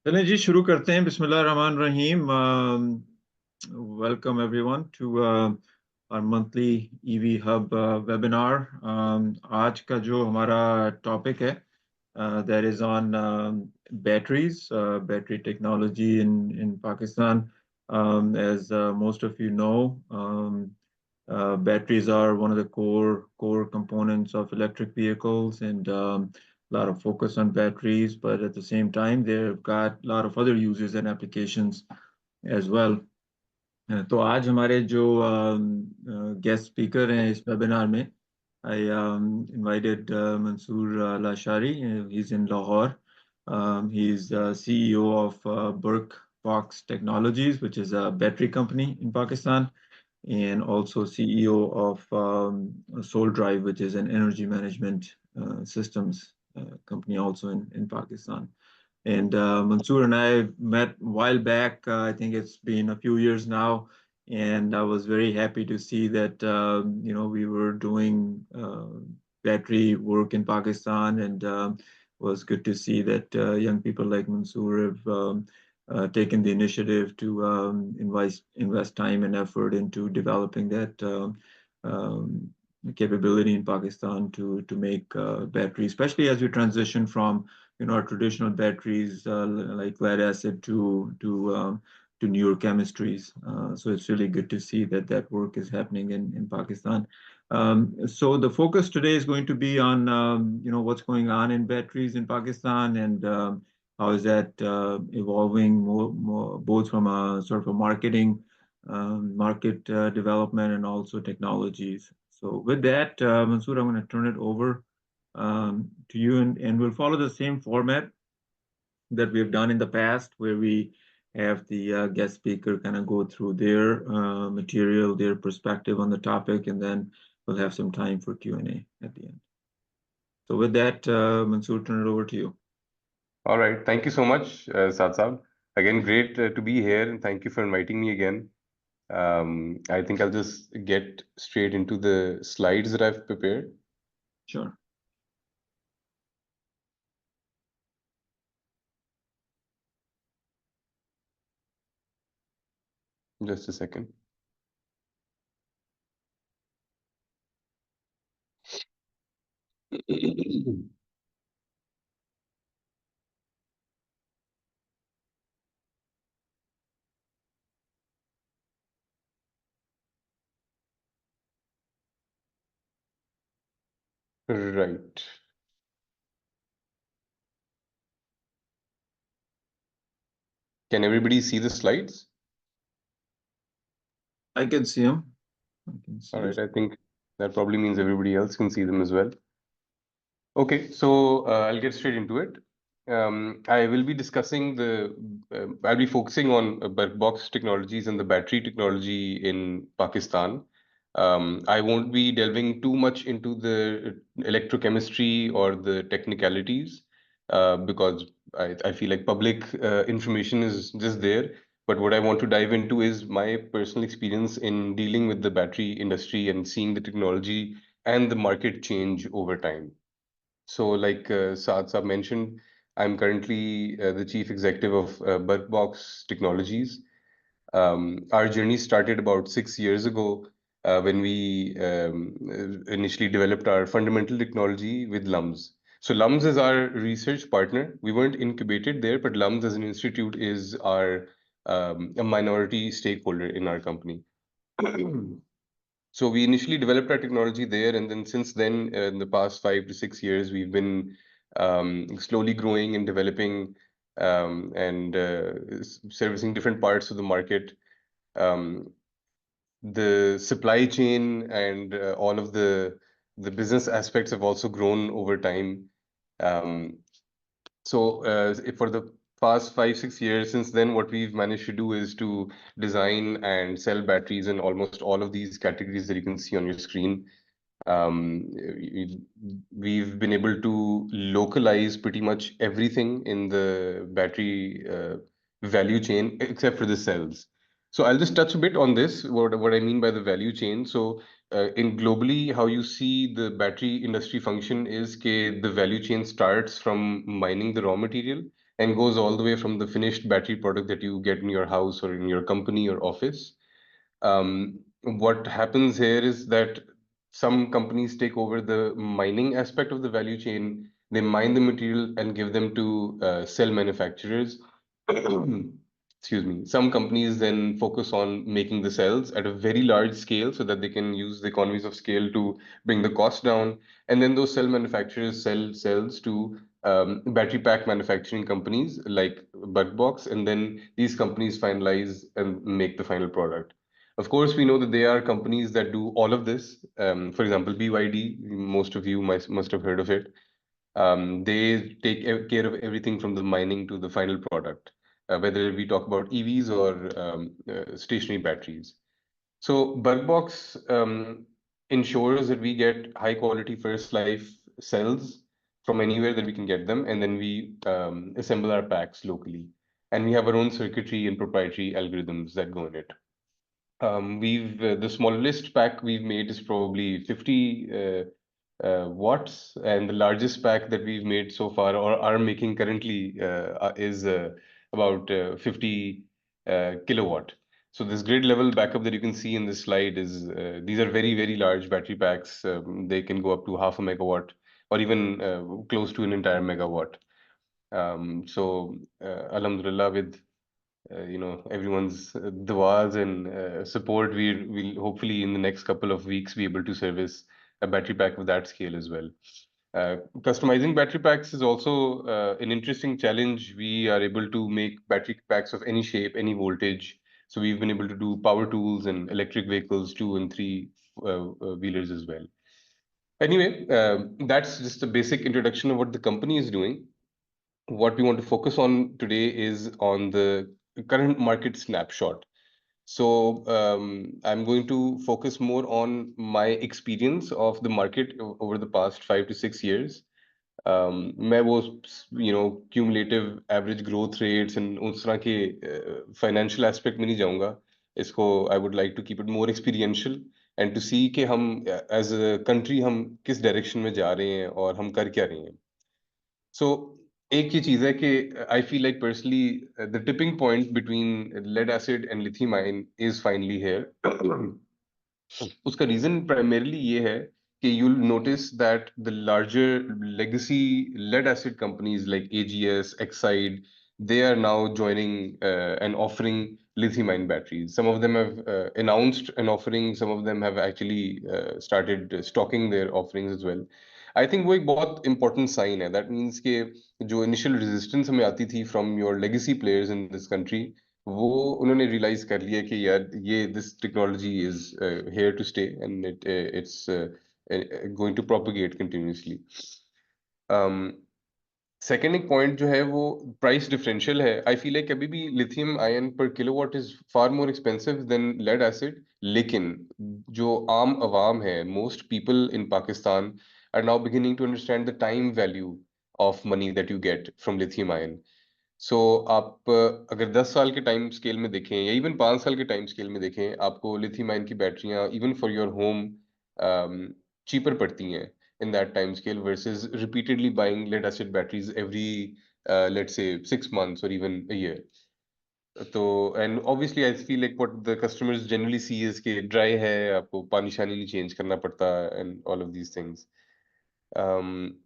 चलें जी शुरू करते हैं बिस्मिल्लाहिर्रहमानिर्रहीम। Welcome everyone to our monthly EV hub webinar. आज का जो हमारा टॉपिक है that is on batteries, battery technology in Pakistan. As most of you know, batteries are one of the core components of electric vehicles, and a lot of focus on batteries, but at the same time, they've got a lot of other uses and applications as well. तो आज हमारे जो guest speaker हैं इस webinar में, I invited Mansoor Lashari. He's in Lahore. He's CEO of Barqbox Technologies, which is a battery company in Pakistan, and also CEO of Soul Drive, which is an energy management systems company also in Pakistan. And Mansoor and I met a while back. I think it's been a few years now, and I was very happy to see that we were doing battery work in Pakistan, and was good to see that young people like Mansoor have taken the initiative to invest time and effort into developing that capability in Pakistan to make batteries, especially as we transition from our traditional batteries like lead acid to newer chemistries. So it's really good to see that that work is happening in Pakistan. So the focus today is going to be on what's going on in batteries in Pakistan, and how is that evolving more both from a sort of a market development and also technologies. So with that, Mansoor, I'm going to turn it over to you, and we'll follow the same format that we've done in the past, where we have the guest speaker kind of go through their material, their perspective on the topic, and then we'll have some time for Q&A at the end. So with that, Mansoor, turn it over to you. All right. Thank you so much, Saad Saab. Again, great to be here, and thank you for inviting me again. I think I'll just get straight into the slides that I've prepared. Sure. Just a second. Right. Can everybody see the slides? I can see them. I can see All yours. right. I think that probably means everybody else can see them as well. Okay, so I'll get straight into it. I will be discussing I'll be focusing on Barqbox Technologies and the battery technology in Pakistan. I won't be delving too much into the electrochemistry or the technicalities because I feel like public information is just there. But what I want to dive into is my personal experience in dealing with the battery industry and seeing the technology and the market change over time. So, like Saad Saab mentioned, I'm currently the chief executive of Barqbox Technologies. Our journey started about 6 years ago when we initially developed our fundamental technology with LUMS. So, LUMS is our research partner. We weren't incubated there, but LUMS as an institute is our a minority stakeholder in our company. So we initially developed our technology there, and then since then, in the past 5 to 6 years, we've been slowly growing and developing and servicing different parts of the market. Um, the supply chain and all of the business aspects have also grown over time. Um, for the past 5, 6 years since then, what we've managed to do is to design and sell batteries in almost all of these categories that you can see on your screen. We've been able to localize pretty much everything in the battery value chain except for the cells. So I'll just touch a bit on this, what I mean by the value chain. So in globally, how you see the battery industry function is the value chain starts from mining the raw material, and goes all the way from the finished battery product that you get in your house or in your company or office. What happens here is that some companies take over the mining aspect of the value chain. They mine the material and give them to cell manufacturers. Excuse me. Some companies then focus on making the cells at a very large scale so that they can use the economies of scale to bring the cost down. And then those cell manufacturers sell cells to battery pack manufacturing companies like Barqbox, and then these companies finalize and make the final product. Of course, we know that there are companies that do all of this. For example, BYD, most of you must have heard of it. They take care of everything from the mining to the final product, whether we talk about EVs or stationary batteries. So Bugbox ensures that we get high quality first life cells from anywhere that we can get them, and then we assemble our packs locally. And we have our own circuitry and proprietary algorithms that go in it. We've The smallest pack we've made is probably 50 watts, and the largest pack that we've made so far or are making currently is about 50 kilowatt. So this grid level backup that you can see in this slide is these are very, very large battery packs. They can go up to half a megawatt or even close to an entire megawatt. Alhamdulillah, with everyone's duas and support, we'll hopefully in the next couple of weeks be able to service a battery pack of that scale as well. Customizing battery packs is also an interesting challenge. We are able to make battery packs of any shape, any voltage. So we've been able to do power tools and electric vehicles, two and three wheelers as well. Anyway, that's just a basic introduction of what the company is doing. What we want to focus on today is on the current market snapshot. So I'm going to focus more on my experience of the market over the past 5 to 6 years. मैं वो cumulative average growth rates and उस तरह के financial aspect में नहीं जाऊंगा. इसको I would like to keep it more experiential and to see कि हम as a country हम किस direction में जा रहे हैं और हम कर क्या रहे हैं. So एक ही चीज है कि I feel like personally the tipping point between lead acid and lithium ion is finally here. उसका रीजन प्राइमरली ये है कि you'll notice that the larger legacy lead acid companies like AGS, Exide, they are now joining and offering lithium ion batteries. Some of them have announced an offering, some of them have actually started stocking their offerings as well. I think वो एक बहुत important sign है. That means कि जो initial resistance हमें आती थी from your legacy players in this country, वो उन्होंने realize कर लिया कि यार ये this technology is here to stay and it's going to propagate continuously. Second एक पॉइंट जो है वो प्राइस डिफरेंशियल है. आई फील लाइक अभी भी लिथियम आयन पर kilowatt is far more expensive than lead acid, लेकिन जो आम आवाम है, most people in Pakistan are now beginning to understand the time value of money that you get from lithium ion. So आप अगर 10 साल के टाइम स्केल में देखें या इवन 5 साल के टाइम स्केल में देखें, आपको लिथियम आयन की बैटरियां even for your home cheaper पड़ती हैं in that time scale versus repeatedly buying lead acid batteries every let's say 6 months or even a year. So and obviously I feel like what the customers generally see is कि dry है, आपको पानी शानी नहीं change करना पड़ता and all of these things. um,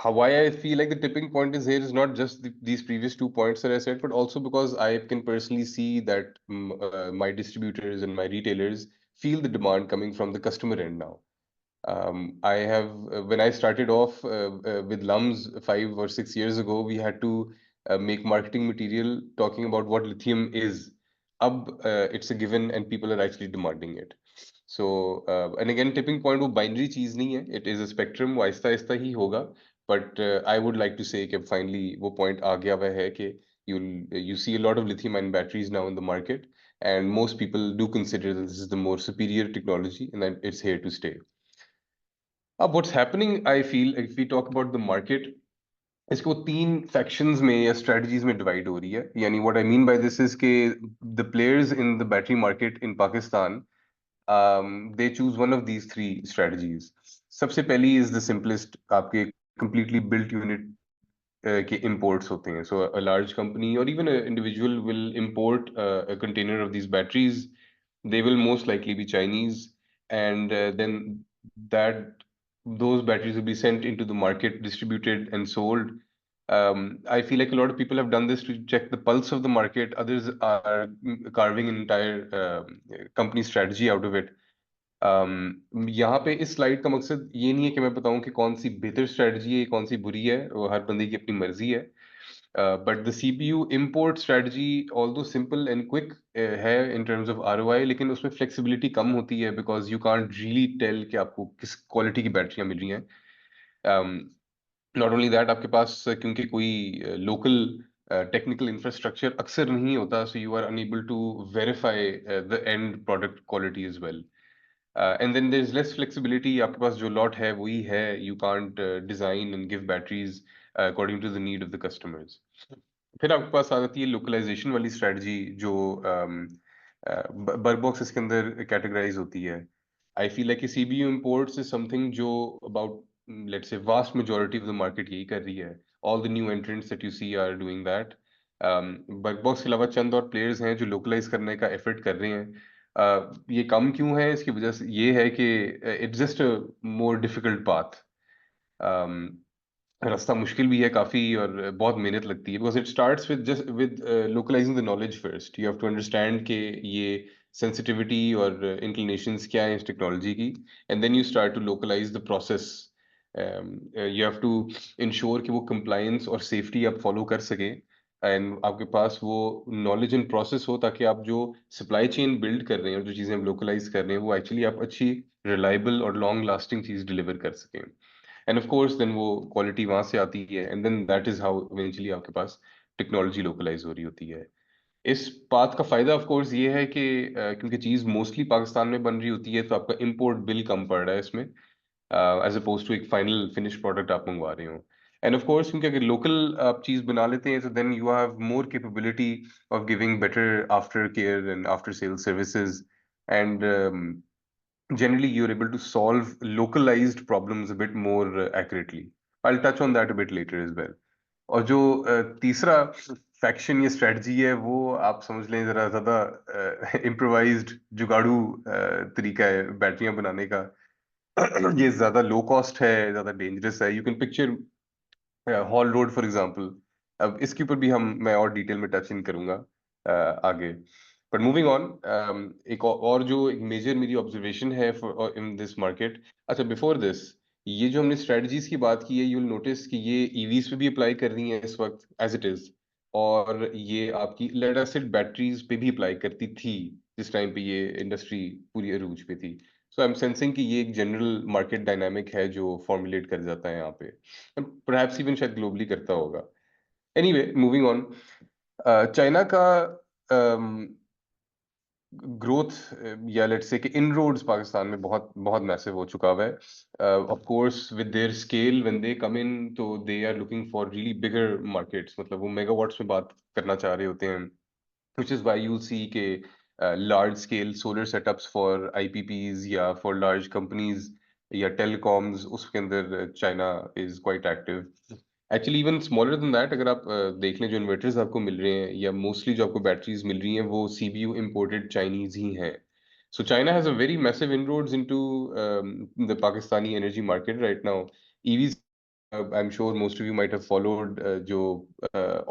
why I feel like the tipping point is here is not just these previous 2 points that I said, but also because I can personally see that my distributors and my retailers feel the demand coming from the customer end now. I have, when I started off with LUMS 5 or 6 years ago, we had to make marketing material talking about what lithium is. Ab, it's a given and people are actually demanding it. So, and again, tipping point वो binary चीज नहीं है. It is a spectrum. वो आहिस्ता आहिस्ता ही होगा. But I would like to say कि finally वो point आ गया हुआ है कि you see a lot of lithium ion batteries now in the market, and most people do consider that this is the more superior technology and that it's here to stay. What's happening, I feel, if we talk about the market, इसको 3 factions में या strategies में divide हो रही है. यानी what I mean by this is कि the players in the battery market in Pakistan, they choose one of these 3 strategies. सबसे पहली is the simplest, आपके completely built unit के imports होते हैं. So a large company or even an individual will import a container of these batteries. They will most likely be Chinese, and then that those batteries will be sent into the market, distributed and sold. I feel like a lot of people have done this to check the pulse of the market. Others are carving an entire company strategy out of it. यहाँ पे इस slide का मकसद ये नहीं है कि मैं बताऊं कि कौन सी बेहतर स्ट्रेटजी है, कौन सी बुरी है, वो हर बंदे की अपनी मर्जी है. But the CPU import strategy although simple and quick है इन टर्म्स ऑफ आरओआई, लेकिन उसमें फ्लेक्सिबिलिटी कम होती है because you can't really tell कि आपको किस क्वालिटी की बैटरियां मिल रही हैं. नॉट ओनली दैट, आपके पास क्योंकि कोई लोकल टेक्निकल इंफ्रास्ट्रक्चर अक्सर नहीं होता, so you are unable to verify the end product quality as well. And then there's less flexibility. आपके पास जो lot है वही है. You can't design and give batteries according to the need of the customers. फिर आपके पास आ जाती है localisation वाली स्ट्रेटजी जो बर्गबॉक्स इसके अंदर कैटेगराइज होती है. I feel like CBU imports is something जो about let's say vast majority of the market यही कर रही है. All the new entrants that you see are doing that. Burgbox के अलावा चंद और प्लेयर्स हैं जो लोकलाइज करने का एफर्ट कर रहे हैं. ये कम क्यों है, इसकी वजह से ये है कि it's just a more difficult path. रास्ता मुश्किल भी है काफी और बहुत मेहनत लगती है because it starts with just with localizing the knowledge first. You have to understand कि ये सेंसिटिविटी और इंक्लिनेशंस क्या है इस टेक्नोलॉजी की, and then you start to localise the process. You have to ensure कि वो कंप्लायंस और सेफ्टी आप फॉलो कर सकें, एंड आपके पास वो नॉलेज एंड प्रोसेस हो ताकि आप जो सप्लाई चेन बिल्ड कर रहे हैं और जो चीज़ें हम लोकलाइज कर रहे हैं वो एक्चुअली आप अच्छी रिलायबल और लॉन्ग लास्टिंग चीज़ डिलीवर कर सकें. एंड ऑफ कोर्स देन वो क्वालिटी वहां से आती है, and then that is how eventually आपके पास टेक्नोलॉजी लोकलाइज हो रही होती है. इस बात का फायदा ऑफ कोर्स ये है कि क्योंकि चीज मोस्टली पाकिस्तान में बन रही होती है तो आपका इंपोर्ट बिल कम पड़ रहा है इसमें, एज अपोज टू एक फाइनल फिनिश प्रोडक्ट आप मंगवा रहे हो. एंड ऑफ कोर्स क्योंकि अगर लोकल आप चीज बना लेते हैं तो then you have more capability of giving better after care and after sale services, and generally you're able to solve localized problems a bit more accurately. I'll touch on that a bit later as well. और जो तीसरा faction या strategy है वो आप समझ लें जरा ज्यादा इम्प्रोवाइज्ड जुगाड़ू तरीका है बैटरियां बनाने का. ये ज्यादा लो कॉस्ट है, ज्यादा डेंजरस है. You can picture hall road for example. अब इसके ऊपर भी मैं और डिटेल में टच इन करूंगा आगे. बट मूविंग ऑन, एक और जो एक मेजर मेरी ऑब्जर्वेशन है इन दिस मार्केट. अच्छा, बिफोर दिस, ये जो हमने स्ट्रेटजीज की बात की है, यू विल नोटिस कि ये ईवीज पे भी अप्लाई कर रही हैं इस वक्त एज इट इज, और ये आपकी लेड एसिड बैटरीज पे भी अप्लाई करती थी जिस टाइम पे ये इंडस्ट्री पूरी अरूज पे थी. सो आई एम सेंसिंग कि ये एक जनरल मार्केट डायनामिक है जो फॉर्मुलेट कर जाता है यहाँ पे, परहैप्स इवन शायद ग्लोबली करता होगा. Anyway, moving on. चाइना का ग्रोथ या लेट्स से कि इनरोड्स पाकिस्तान में बहुत बहुत मैसिव हो चुका हुआ है. Of course with their scale when they come in, तो they are looking for really bigger markets. मतलब वो मेगावाट्स में बात करना चाह रहे होते हैं, which is why you see के large scale solar setups for IPPs या for large companies या telecoms, उसके अंदर China is quite active. Actually even smaller than that, अगर आप देख लें जो इन्वर्टर्स आपको मिल रहे हैं या मोस्टली जो आपको बैटरीज मिल रही हैं वो CBU imported Chinese ही हैं. So China has a very massive inroads into the Pakistani energy market right now. EVs, I'm sure most of you might have followed जो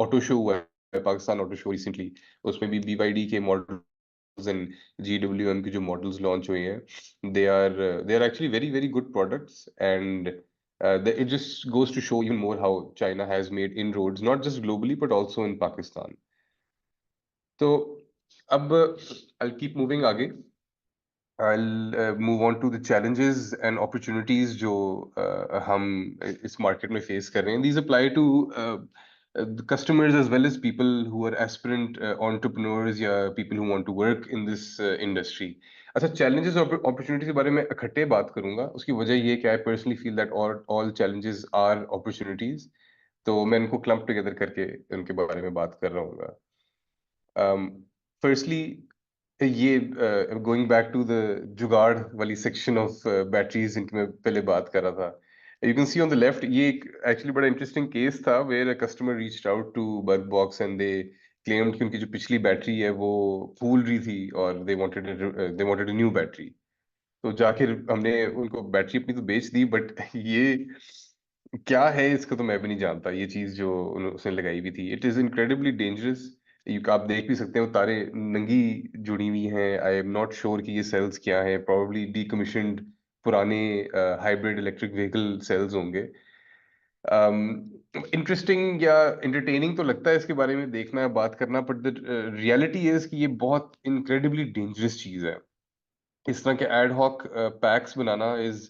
ऑटो शो हुआ है पाकिस्तान ऑटो शो रिसेंटली, उसमें भी BYD के models and GWM के जो models launch हुए हैं, they are actually very very good products. And it just goes to show even more how China has made inroads not just globally but also in Pakistan. तो अब I'll keep moving आगे. I'll move on to the challenges and opportunities जो हम इस market में face कर रहे हैं. These apply to the customers as well as people who are aspirant entrepreneurs या people who want to work in this industry. अच्छा, challenges और opportunities के बारे में इकट्ठे बात करूंगा. उसकी वजह ये कि I personally feel that all challenges are opportunities. तो मैं इनको clump together करके उनके बारे में बात कर रहा हूँ. फर्स्टली ये गोइंग बैक टू द जुगाड़ वाली सेक्शन ऑफ बैटरीज इनकी मैं पहले बात कर रहा था. You can see on the left, ये एक actually बड़ा interesting case था where a customer reached out to Barqbox and they claimed कि उनकी जो पिछली बैटरी है वो फूल रही थी और they wanted a new battery. तो जाके हमने उनको बैटरी अपनी तो बेच दी, बट ये क्या है इसका तो मैं भी नहीं जानता, ये चीज जो उसने लगाई हुई थी, इट इज इनक्रेडिबली डेंजरस। आप देख भी सकते हो तारे नंगी जुड़ी हुई हैं। आई एम नॉट श्योर कि ये सेल्स क्या है, प्रोबेबली डीकमीशन्ड पुराने हाइब्रिड इलेक्ट्रिक व्हीकल सेल्स होंगे। इंटरेस्टिंग या एंटरटेनिंग तो लगता है इसके बारे में देखना है, बात करना, बट द रियलिटी इज कि ये बहुत इनक्रेडिबली डेंजरस चीज है। इस तरह के एड हॉक पैक्स बनाना is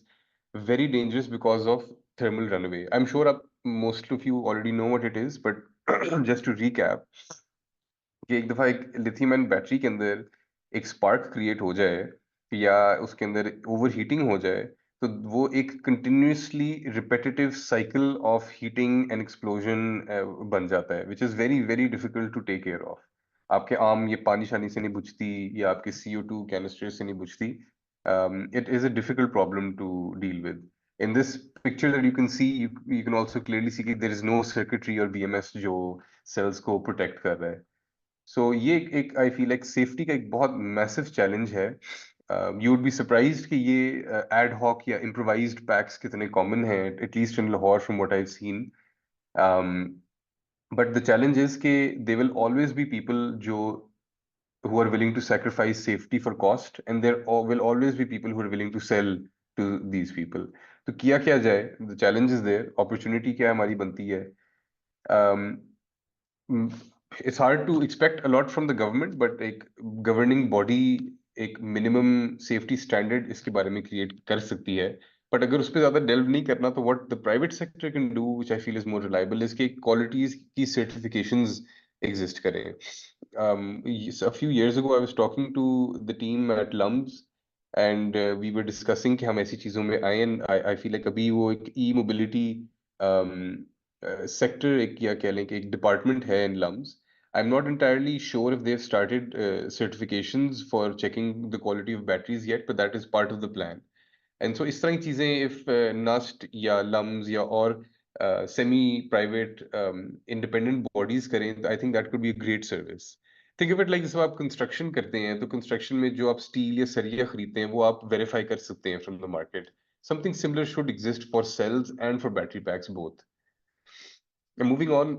very dangerous because of thermal runaway. I am sure आप most of you already know what it is, but just to recap कि एक दफा एक लिथियम आयन बैटरी के अंदर एक स्पार्क क्रिएट हो जाए या उसके अंदर ओवर हीटिंग हो जाए, तो वो एक continuously repetitive cycle of heating and explosion बन जाता है, which is very very difficult to take care of. आपके आम ये पानी शानी से नहीं बुझती या आपके CO2 कैनिस्टर से नहीं बुझती। It is a difficult problem to deal with. In this picture that you can see, you can also clearly see that there is no circuitry or BMS जो cells को protect कर रहा है। सो ये एक आई फील लाइक सेफ्टी का एक बहुत मैसिव चैलेंज है। यू वुड बी सरप्राइज्ड कि ये एड हॉक या इम्प्रोवाइज्ड पैक्स कितने कॉमन हैं, at least in Lahore from what I have seen. But the challenge is कि they will always be people जो who are willing to sacrifice safety for cost, and will always be people who are willing to sell to these people. तो किया क्या जाए, the challenge is there, opportunity क्या हमारी बनती है। um, it's hard to expect a lot from the government, but एक governing body एक minimum safety standard इसके बारे में create कर सकती है। बट अगर उस पर ज्यादा delve नहीं करना, तो what the private sector can do, which I feel is more reliable, is कि qualities की certifications exist करें। A few years ago, I was talking to the team at LUMS, and we were discussing कि हम ऐसी चीजों में आए, and I feel like अभी वो एक e-mobility सेक्टर एक या कह लें कि एक डिपार्टमेंट है in LUMS. I am not entirely sure if they've started certifications for checking the quality of batteries yet, but that is part of the plan. And so इस तरह की चीजें if NUST या लम्स या और सेमी प्राइवेट इंडिपेंडेंट बॉडीज करें, I think that could be a great service. Think of it like जब आप कंस्ट्रक्शन करते हैं, तो कंस्ट्रक्शन में जो आप स्टील या सरिया खरीदते हैं वो आप वेरीफाई कर सकते हैं from the market. Something similar should exist for cells and for battery packs both. Moving on,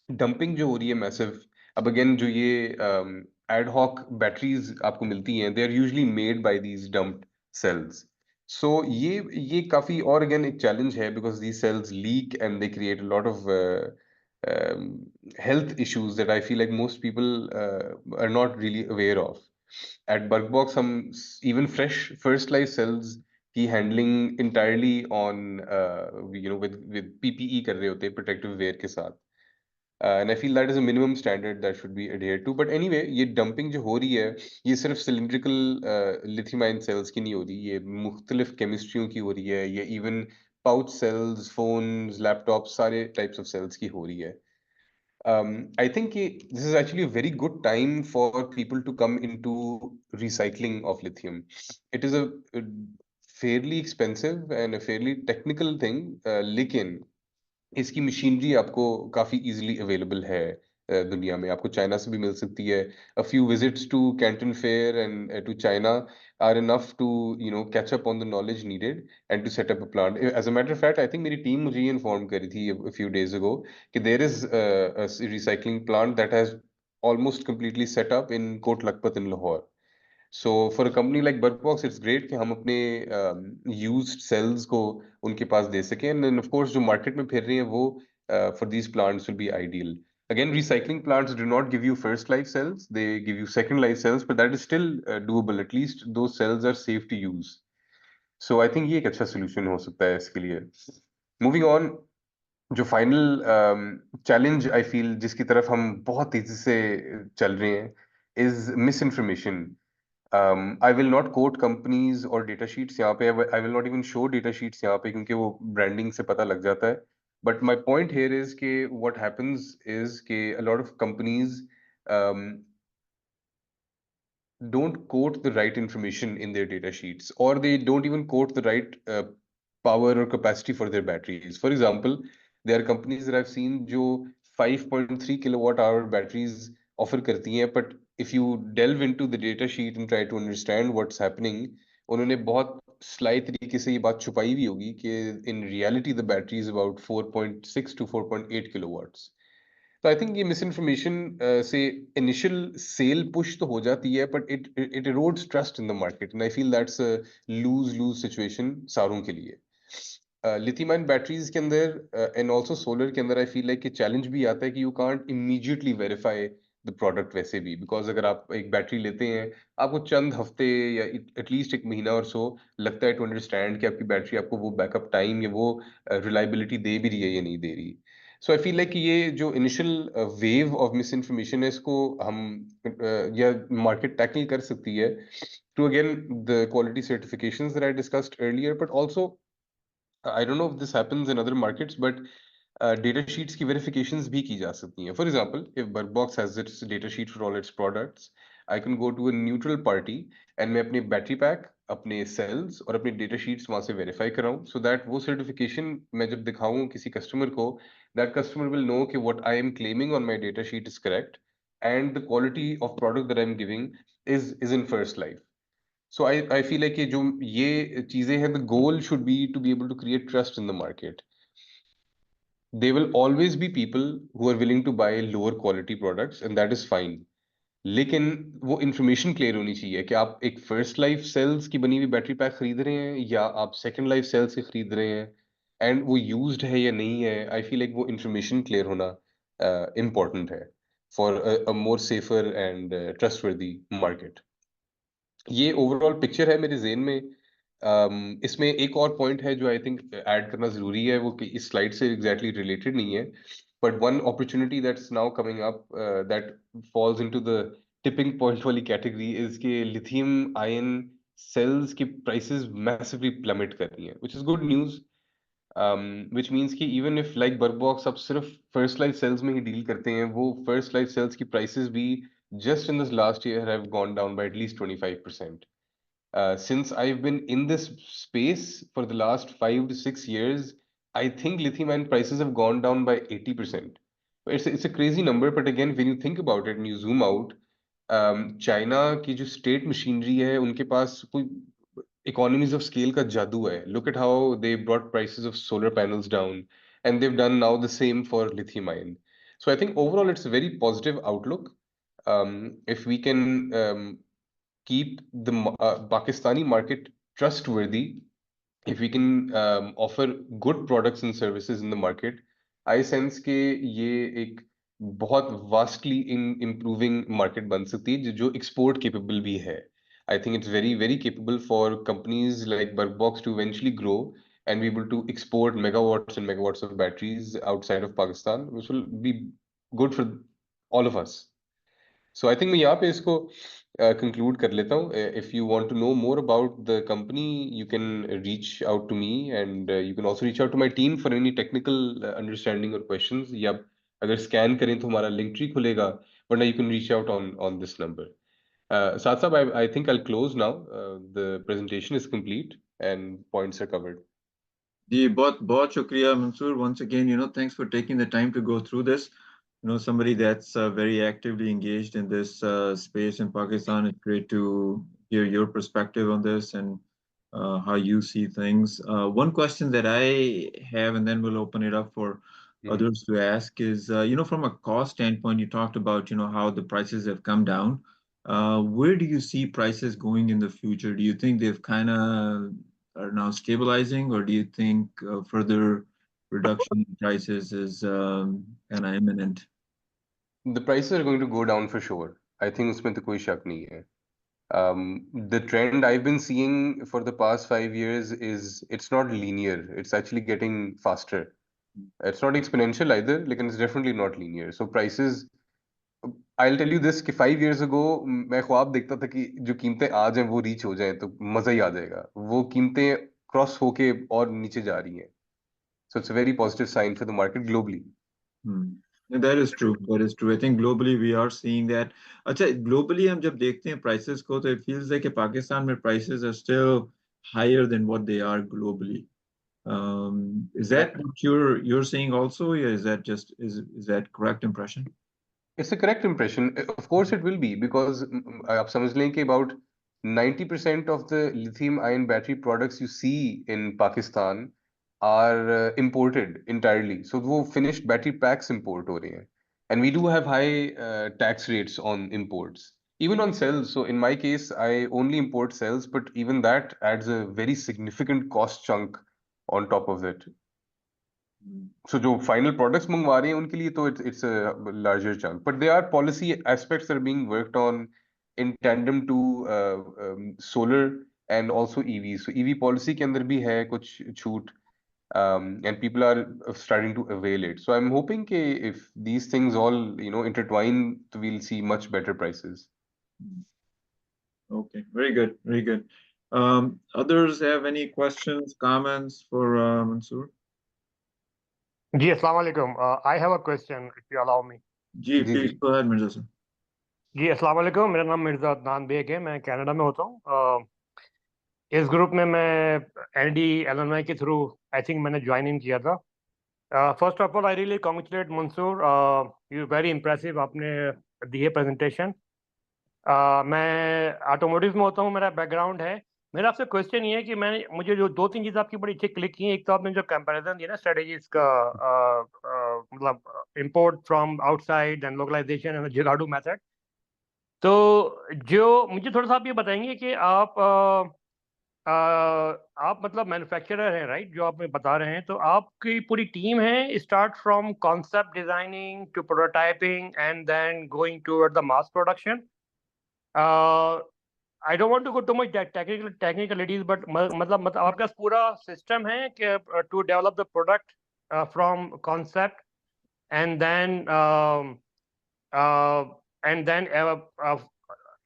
dumping जो हो रही है मैसिव। अब अगेन जो ये एड हॉक बैटरीज आपको मिलती हैं, they are usually made by these dumped cells. So ये काफी और अगेन एक चैलेंज है, because these cells leak and they create a lot of health issues that I feel like most people are not really aware of. At Barqbox, some even fresh first life cells की handling entirely on with PPE कर रहे होते हैं, protective wear के साथ। And I feel that is a minimum standard that should be adhered to. But anyway, ये dumping जो हो रही है, ये सिर्फ cylindrical lithium ion cells की नहीं हो रही, ये मुख्तलिफ केमिस्ट्रियों की हो रही है, ये even pouch cells, phones, laptops, सारे types of cells की हो रही है। I think this is actually a very good time for people to come into recycling of lithium. It is a fairly expensive and a fairly technical thing, लेकिन इसकी machinery आपको काफी easily available है। दुनिया में आपको चाइना से भी मिल सकती है। A few visits to Canton Fair and to China are enough to catch up on the knowledge needed and to set up a plant. As a matter of fact, I think मेरी team मुझे ये inform करी थी a few days ago कि there is a recycling plant that has almost completely set up in Kot Lakhpat in Lahore. So for a company like Barqbox, it's great कि हम अपने used sales को उनके पास दे सकें, एंड ऑफ कोर्स जो market में फिर रही हैं वो for these plants will be ideal. Again, recycling plants do not give you first life cells, they give you second life cells, but that is still doable. At least those cells are safe to use. So I think ये एक अच्छा solution हो सकता है इसके लिए। Moving on, जो final challenge I feel जिसकी तरफ हम बहुत तेजी से चल रहे हैं, is misinformation. I will not quote companies और डेटा शीट्स यहाँ पे, I will not even show data sheets यहाँ पे, क्योंकि वो ब्रांडिंग से पता लग जाता है। But my point here is के व्हाट हैपेंस इज के अ lot of companies don't quote the right information in their data sheets, or they don't even quote the right power or capacity for their batteries. For example, there are companies that I've seen जो 5.3 kilowatt hour batteries offer करती हैं, but if you delve into the data sheet and try to understand what's happening, उन्होंने बहुत sly तरीके से ये बात छुपाई हुई होगी कि in reality the battery is about 4.6 to 4.8 kilowatts. तो आई थिंक ये मिस इन्फॉर्मेशन से इनिशियल सेल पुश तो हो जाती है, but it erodes trust in the market, and I feel that's a lose lose situation सारों के लिए। लिथियम आयन बैटरीज के अंदर एंड ऑल्सो सोलर के अंदर आई फील लाइक चैलेंज भी आता है कि you can't immediately verify the product वैसे भी, बिकॉज अगर आप एक बैटरी लेते हैं आपको चंद हफ्ते या एटलीस्ट एक महीना और सो लगता है टू अंडरस्टैंड कि आपकी बैटरी आपको वो बैकअप टाइम या वो रिलायबिलिटी दे भी रही है या नहीं दे रही। सो आई फील लाइक ये जो initial wave of misinformation है इसको हम या मार्केट टैकल कर सकती है to again the quality certifications that I discussed earlier, but also I don't know if this happens in other markets, but data sheets की verifications भी की जा सकती हैं. For example, if Barqbox has its data sheet for all its products, I can go to a neutral party and मैं अपने battery pack, अपने cells और अपने data sheets वहाँ से verify कराऊँ, so that वो certification मैं जब दिखाऊँ किसी customer को, that customer will know कि what I am claiming on my data sheet is correct and the quality of product that I am giving is in first life. So I feel like ये चीजें हैं, the goal should be to be able to create trust in the market. There will always be people who are willing to buy lower quality products and that is fine. लेकिन वो information clear होनी चाहिए कि आप एक first life sales की बनी हुई बैटरी पैक खरीद रहे हैं या आप सेकंड लाइफ सेल्स की खरीद रहे हैं, एंड वो यूज्ड है या नहीं है। आई फील लाइक वो इंफॉर्मेशन क्लियर होना इम्पोर्टेंट है for a more safer and trustworthy market. ये ओवरऑल पिक्चर है मेरे जेन में। इसमें एक और पॉइंट है जो आई थिंक ऐड करना जरूरी है, वो कि इस स्लाइड से एग्जैक्टली रिलेटेड नहीं है, but one opportunity that's now coming up that falls into the tipping point वाली कैटेगरी इज के लिथियम आयन सेल्स की प्राइसेस मैसिवली प्लमेट कर रही हैं, which is good news. which means कि even if like Barqbox अब सिर्फ first life cells में ही डील करते हैं, वो first life cells की prices भी just in this last year have gone down by at least 25%. Since I've been in this space for the last 5 to 6 years, I think lithium ion prices have gone down by 80%. It's a crazy number, but again, when you think about it and you zoom out, China की जो state machinery है उनके पास कोई economies of scale का जादू है. Look at how they brought prices of solar panels down, and they've done now the same for lithium ion. So I think overall it's a very positive outlook. If we can keep the Pakistani market trustworthy, if we can offer good products and services in the market, I sense के ये एक बहुत vastly in improving market बन सकती है जो export capable भी है. I think it's very very capable for companies like Barqbox to eventually grow and be able to export megawatts and megawatts of batteries outside of Pakistan, which will be good for all of us. So I think मैं यहाँ पे इसको conclude कर लेता हूँ. If you want to know more about the company, you can reach out to me, and you can also reach out to my team for any technical understanding or questions. या अगर scan करें तो हमारा link tree खुलेगा, वरना you can reach out on this number. Saad Saab, I think I'll close now. The presentation is complete and points are covered. जी बहुत बहुत शुक्रिया Mansoor, once again thanks for taking the time to go through this. Somebody that's very actively engaged in this space in Pakistan. It's great to hear your perspective on this and how you see things. One question that I have, and then we'll open it up for others to ask, is from a cost standpoint, you talked about how the prices have come down. Where do you see prices going in the future? Do you think they've kind of are now stabilizing, or do you think further reduction in prices is kind of imminent? The prices are going to go down for sure. I think उसमें तो कोई शक नहीं है. The trend I've been seeing for the past 5 years is it's not linear. It's actually getting faster. It's not exponential either, like it's definitely not linear. So prices, I'll tell you this कि 5 years ago मैं ख्वाब देखता था कि जो कीमतें आज हैं वो रीच हो जाएं तो मजा ही आ जाएगा. वो कीमतें क्रॉस होके और नीचे जा रही हैं. So it's a very positive sign for the market globally. Hmm. Yeah, that is true. That is true. I think globally we are seeing that. अच्छा, globally हम जब देखते हैं prices को, तो it feels like कि पाकिस्तान में prices are still higher than what they are globally. Is that what you're saying also? Yeah, is that correct impression? It's a correct impression. Of course, it will be because आप समझ लें कि about 90% of the lithium-ion battery products you see in Pakistan are imported entirely. So वो finished battery packs import हो रहे हैं. And we do have high tax rates on imports. Even on cells. So in my case, I only import cells, but even that adds a very significant cost chunk on top of it. So जो final products मंगवा रहे हैं उनके लिए तो it's a larger chunk, but there are policy aspects that are being worked on in tandem to solar and also EV. So EV policy के अंदर भी है कुछ छूट, and people are starting to avail it. So I'm hoping कि if these things all intertwine, we'll see much better prices. Okay, very good, very good. Others have any questions, comments for Mansoor? जी अस्सलाम वालेकुम. I have a question if you allow me. Ji, please go ahead, Mirza sir. जी अस्सलाम वालेकुम. मेरा नाम Mirza Adnan bag है. मैं Canada में होता हूँ. इस ग्रुप में मैं एनडी एलएनआई के थ्रू आई थिंक मैंने ज्वाइन इन किया था. First of all I really congratulate Mansoor. You very impressive. आपने दी है प्रेजेंटेशन. मैं ऑटोमोटिव में होता हूँ. मेरा बैकग्राउंड है. मेरा आपसे क्वेश्चन ये है कि मुझे जो 2-3 चीज़ आपकी बड़ी अच्छी क्लिक की हैं. एक तो आपने जो कंपैरिजन दिया ना स्ट्रेटजीज का, मतलब import from outside and localization and जिगाडू मेथड. तो जो मुझे थोड़ा सा आप ये बताएंगे कि आप मतलब मैन्युफैक्चरर हैं, राइट? जो आप बता रहे हैं, तो आपकी पूरी टीम है start from concept designing to prototyping and then going toward the mass production. I don't want to go too much technicalities, but मतलब आपके पास पूरा सिस्टम है कि to develop the product from concept and then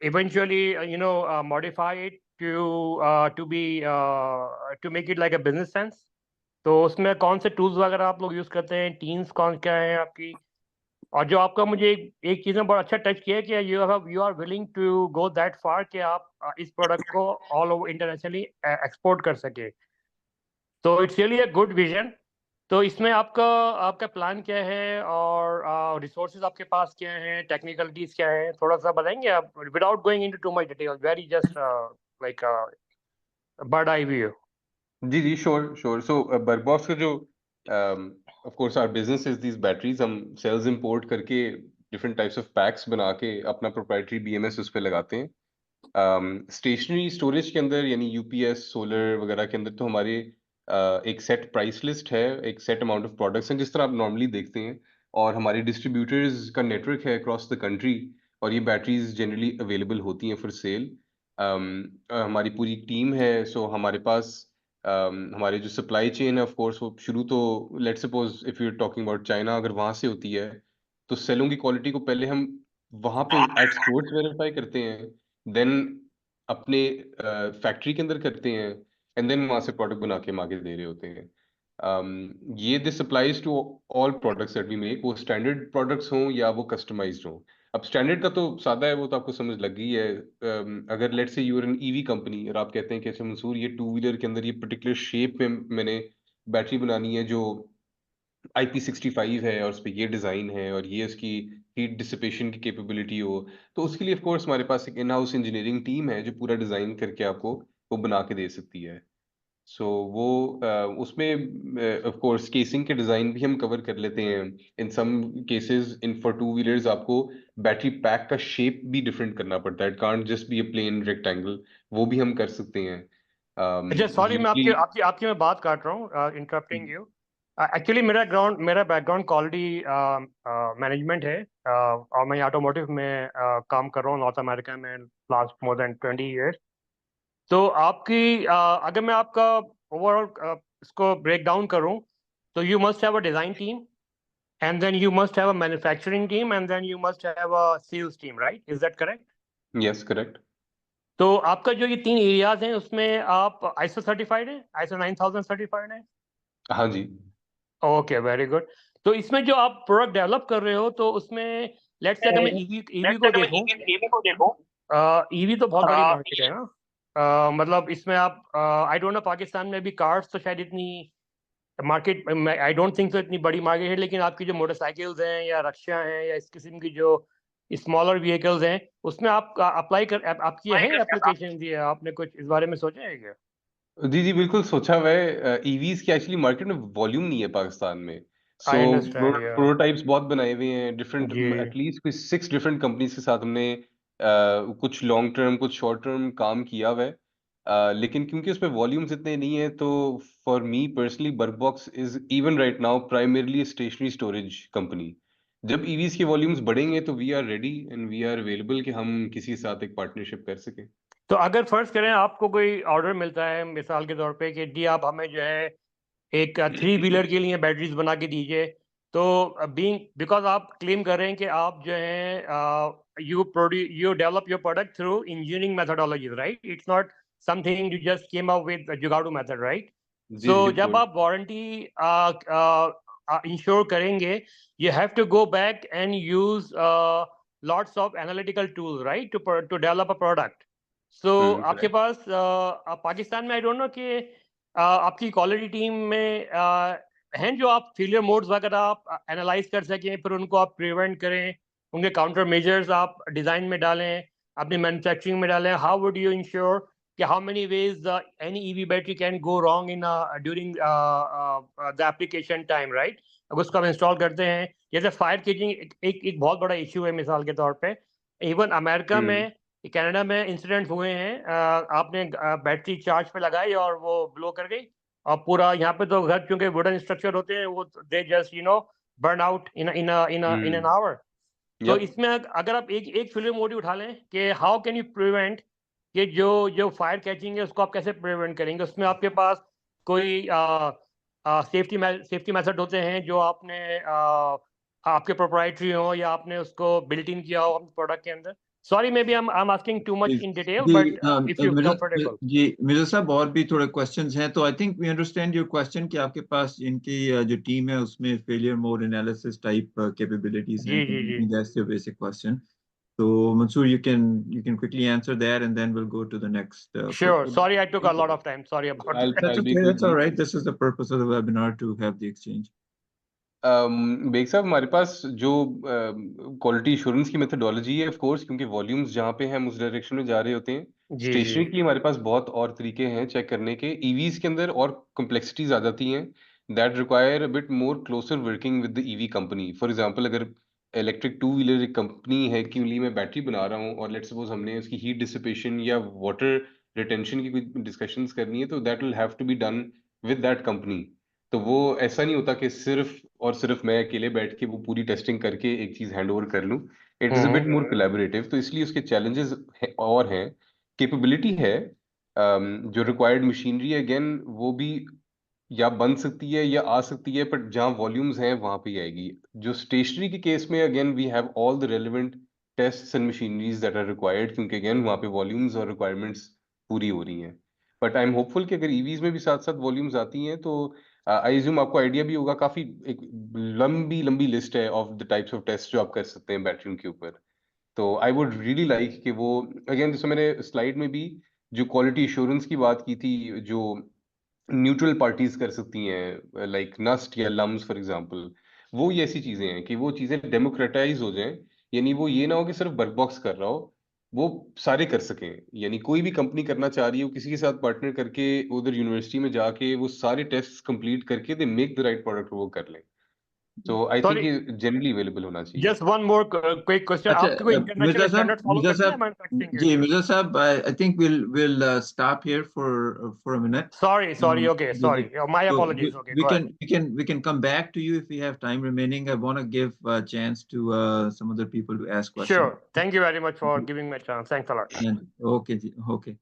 eventually modify it to be to make it like a business sense. तो उसमें कौन से टूल्स वगैरह आप लोग यूज करते हैं? टीम्स कौन क्या है आपकी? और जो आपका मुझे एक चीज़ में बहुत अच्छा टच किया है कि you are willing to go that far कि आप इस प्रोडक्ट को ऑल ओवर इंटरनेशनली एक्सपोर्ट कर सके. तो it's really a good vision. तो इसमें आपका आपका प्लान क्या है और रिसोर्सेज आपके पास क्या हैं, टेक्निकलिटीज क्या है? थोड़ा सा बताएंगे आप without going into too much detail, very just like bird eye view. जी श्योर. सो बर्कबॉक्स का जो of course our business is these batteries. हम सेल्स इंपोर्ट करके डिफरेंट टाइप्स ऑफ पैक्स बना के अपना प्रोप्राइटरी बीएमएस उस पर लगाते हैं. स्टेशनरी स्टोरेज के अंदर यानी यूपीएस सोलर वगैरह के अंदर तो हमारे एक सेट प्राइस लिस्ट है, एक सेट अमाउंट ऑफ प्रोडक्ट्स हैं जिस तरह आप नॉर्मली देखते हैं, और हमारे डिस्ट्रीब्यूटर्स का नेटवर्क है अक्रॉस द कंट्री, और ये बैटरीज जनरली अवेलेबल होती हैं फॉर सेल. हमारी पूरी टीम है. सो हमारे पास हमारे जो सप्लाई चेन है ऑफ कोर्स वो शुरू तो let's suppose if you are talking about China, अगर वहां से होती है तो सेलों की क्वालिटी को पहले हम वहां पे एट सोर्स वेरीफाई करते हैं, देन अपने फैक्ट्री के अंदर करते हैं, एंड देन वहां से प्रोडक्ट बना के हम आगे दे रहे होते हैं. ये this applies to all products that we make, वो स्टैंडर्ड प्रोडक्ट्स हों या वो कस्टमाइज्ड हों. अब स्टैंडर्ड का तो सादा है, वो तो आपको समझ लग गई है. अगर let's say you are an EV company और आप कहते हैं कि अच्छा मंसूर ये टू व्हीलर के अंदर ये पर्टिकुलर शेप में मैंने बैटरी बनानी है जो IP65 है और उस पर ये डिज़ाइन है और ये उसकी हीट डिसिपेशन की कैपेबिलिटी हो, तो उसके लिए ऑफ कोर्स हमारे पास एक इन हाउस इंजीनियरिंग टीम है जो पूरा डिज़ाइन करके आपको वो बना के दे सकती है. सो वो उसमें ऑफ कोर्स केसिंग के डिज़ाइन भी हम कवर कर लेते हैं. In some cases in for two wheelers आपको बैटरी पैक का शेप भी डिफरेंट करना पड़ता है. It can't just be a plain rectangle. वो भी हम कर सकते हैं. अच्छा सॉरी, मैं यूजली आपकी मैं बात काट रहा हूँ, इंटरप्टिंग यू. एक्चुअली मेरा बैकग्राउंड क्वालिटी मैनेजमेंट है, और मैं ऑटोमोटिव में काम कर रहा हूँ नॉर्थ अमेरिका में लास्ट मोर देन 20 years. तो आपकी अगर मैं आपका ओवरऑल इसको ब्रेक डाउन करूँ, तो you must have a design team, and then you must have a manufacturing team, and then you must have a sales team, right? Is that correct? Yes correct. तो आपका जो ये 3 areas हैं उसमें आप ISO certified हैं, ISO 9000 certified हैं? हाँ जी. Okay, very good. तो इसमें जो आप प्रोडक्ट डेवलप कर रहे हो, तो उसमें लेट्स से अगर मैं ईवी को देखूं, ईवी तो बहुत बड़ी मार्केट है ना. मतलब इसमें आप आई डोंट नो, पाकिस्तान में भी कार्स तो शायद इतनी market, I don't think so इतनी बड़ी मार्केट है, लेकिन आपकी जो मोटरसाइकिल्स हैं या रक्षा हैं या इस किस्म की जो स्मॉलर व्हीकल्स हैं, उसमें आप अप्लाई कर आपकी है एप्लीकेशन दी है, आपने कुछ इस बारे में सोचा है क्या? जी जी बिल्कुल सोचा हुआ है। ईवीज की एक्चुअली मार्केट में वॉल्यूम नहीं है पाकिस्तान में। सो आई अंडरस्टैंड या प्रोटोटाइप्स बहुत बनाए हुए हैं डिफरेंट, जी। एटलीस्ट कोई 6 डिफरेंट कंपनीज के साथ हमने कुछ लॉन्ग टर्म कुछ शॉर्ट टर्म काम किया हुआ है। लेकिन क्योंकि उसमें वॉल्यूम्स इतने नहीं है, तो for me personally Barqbox is even right now primarily stationery storage company. जब ईवीज के वॉल्यूम्स बढ़ेंगे तो we are ready and we are available कि हम किसी के साथ एक पार्टनरशिप कर सकें। तो अगर फर्ज करें आपको कोई ऑर्डर मिलता है मिसाल के तौर पे कि जी आप हमें जो है एक 3 व्हीलर के लिए बैटरीज बना के दीजिए, तो बीइंग बिकॉज आप क्लेम कर रहे हैं कि आप जो है you develop your product through engineering methodologies, right? It's not something you just came up with जुगाड़ू मेथड, राइट? जी सो जी जब आप वारंटी इंश्योर करेंगे, you have to go back and use lots of analytical tools, right, to develop a product. So आपके correct. पास पाकिस्तान में I don't know कि आपकी क्वालिटी टीम में हैं जो आप फेलियर मोड्स वगैरह आप एनालाइज कर सकें, फिर उनको आप प्रिवेंट करें, उनके काउंटर मेजर्स आप डिजाइन में डालें, अपनी मैन्युफैक्चरिंग में डालें? हाउ वुड यू इंश्योर कि how many ways any EV battery can go wrong in during the application time, right? अगर उसको हम इंस्टॉल करते हैं, जैसे फायर केजिंग एक बहुत बड़ा इश्यू है मिसाल के तौर पे, इवन अमेरिका में, कनाडा में इंसिडेंट हुए हैं, आपने बैटरी चार्ज पे लगाई और वो ब्लो कर गई, और पूरा यहाँ पे तो घर चूंकि वुडन स्ट्रक्चर होते हैं, वो they just burn out in an hour. तो यप। इसमें अगर आप एक एक फिल्म मोड उठा लें कि हाउ कैन यू प्रिवेंट, कि जो जो फायर कैचिंग है उसको आप कैसे प्रिवेंट करेंगे, उसमें आपके पास कोई सेफ्टी मेथड होते हैं जो आपने आपके प्रोप्राइटरी हो या आपने उसको बिल्ट इन किया हो अपने प्रोडक्ट के अंदर? Sorry maybe I am asking too much in detail, जी बट इफ यू कंफर्टेबल। जी मिर्जा साहब, और भी थोड़े क्वेश्चंस हैं, तो I think we understand your question कि आपके पास इनकी जो टीम है उसमें failure mode analysis type capabilities हैं, जी तो जी जी। That's your basic question. So Mansoor, you can quickly answer that, and then we'll go to the next sure, question. Sorry I took a lot of time, sorry about that. That's I'll be okay. quick That's all जी। right. This is the purpose of the webinar, to have the exchange. Baig साहब हमारे पास जो quality insurance की methodology है, of course क्योंकि volumes जहाँ पे हम उस डायरेक्शन में जा रहे होते हैं। जी जी। स्टेशनरी के लिए हमारे पास बहुत और तरीके हैं चेक करने के। ईवीज के अंदर और कॉम्प्लेक्सिटीज आ जाती हैं that require a bit more closer working with the EV company. For example अगर इलेक्ट्रिक टू व्हीलर एक कंपनी है कि लिए मैं बैटरी बना रहा हूँ और लेट्स सपोज हमने उसकी हीट डिसिपेशन या वाटर रिटेंशन की कोई डिस्कशंस करनी है, तो that will have to be done with that company. तो वो ऐसा नहीं होता कि सिर्फ और सिर्फ मैं अकेले बैठ के वो पूरी टेस्टिंग करके एक चीज हैंड ओवर कर लूं। It is a bit more collaborative, तो इसलिए उसके चैलेंजेस और हैं। कैपेबिलिटी है, जो रिक्वायर्ड मशीनरी है अगेन वो भी या बन सकती है या आ सकती है, बट जहाँ वॉल्यूम्स हैं वहां पे ही आएगी। जो स्टेशनरी के केस में again we have all the relevant tests and machineries that are required, क्योंकि अगेन वहां पे वॉल्यूम्स और रिक्वायरमेंट्स पूरी हो रही हैं। बट आई एम होपफुल कि अगर ईवीज में भी साथ साथ वॉल्यूम्स आती हैं तो आई ज्यूम आपको आइडिया भी होगा। काफी एक लंबी लंबी लिस्ट है of the types of test जो आप कर सकते हैं बैटरियों के ऊपर। तो आई वुड रियली लाइक कि वो अगेन, जैसे मैंने स्लाइड में भी जो क्वालिटी इंश्योरेंस की बात की थी, जो न्यूट्रल पार्टीज कर सकती हैं लाइक नस्ट या लम्स फॉर एग्जांपल, वो ये ऐसी चीजें हैं कि वो चीजें डेमोक्रेटाइज हो जाएं। यानी वो ये ना हो कि सिर्फ वर्क बॉक्स कर रहा हो, वो सारे कर सकें। यानी कोई भी कंपनी करना चाह रही हो किसी के साथ पार्टनर करके उधर यूनिवर्सिटी में जाके वो सारे टेस्ट कंप्लीट करके they make the right product वो कर लें। तो आई थिंक सॉरी, ये जनरली अवेलेबल होना चाहिए। Just one more quick question, अच्छा, आपके कोई इंटरनेशनल स्टैंडर्ड फॉलो Mirza करते हैं Sahab, मैन्युफैक्चरिंग के जी लिए? Mirza Sahab, I think we'll stop here for a minute. Sorry, sorry. Okay, ji ji. sorry. My So apologies. Okay, we go ahead. can we can come back to you if we have time remaining. I want to give a chance to some other people to ask questions. Sure. Thank you very much for giving me a chance. Thanks a lot. Okay ji, okay.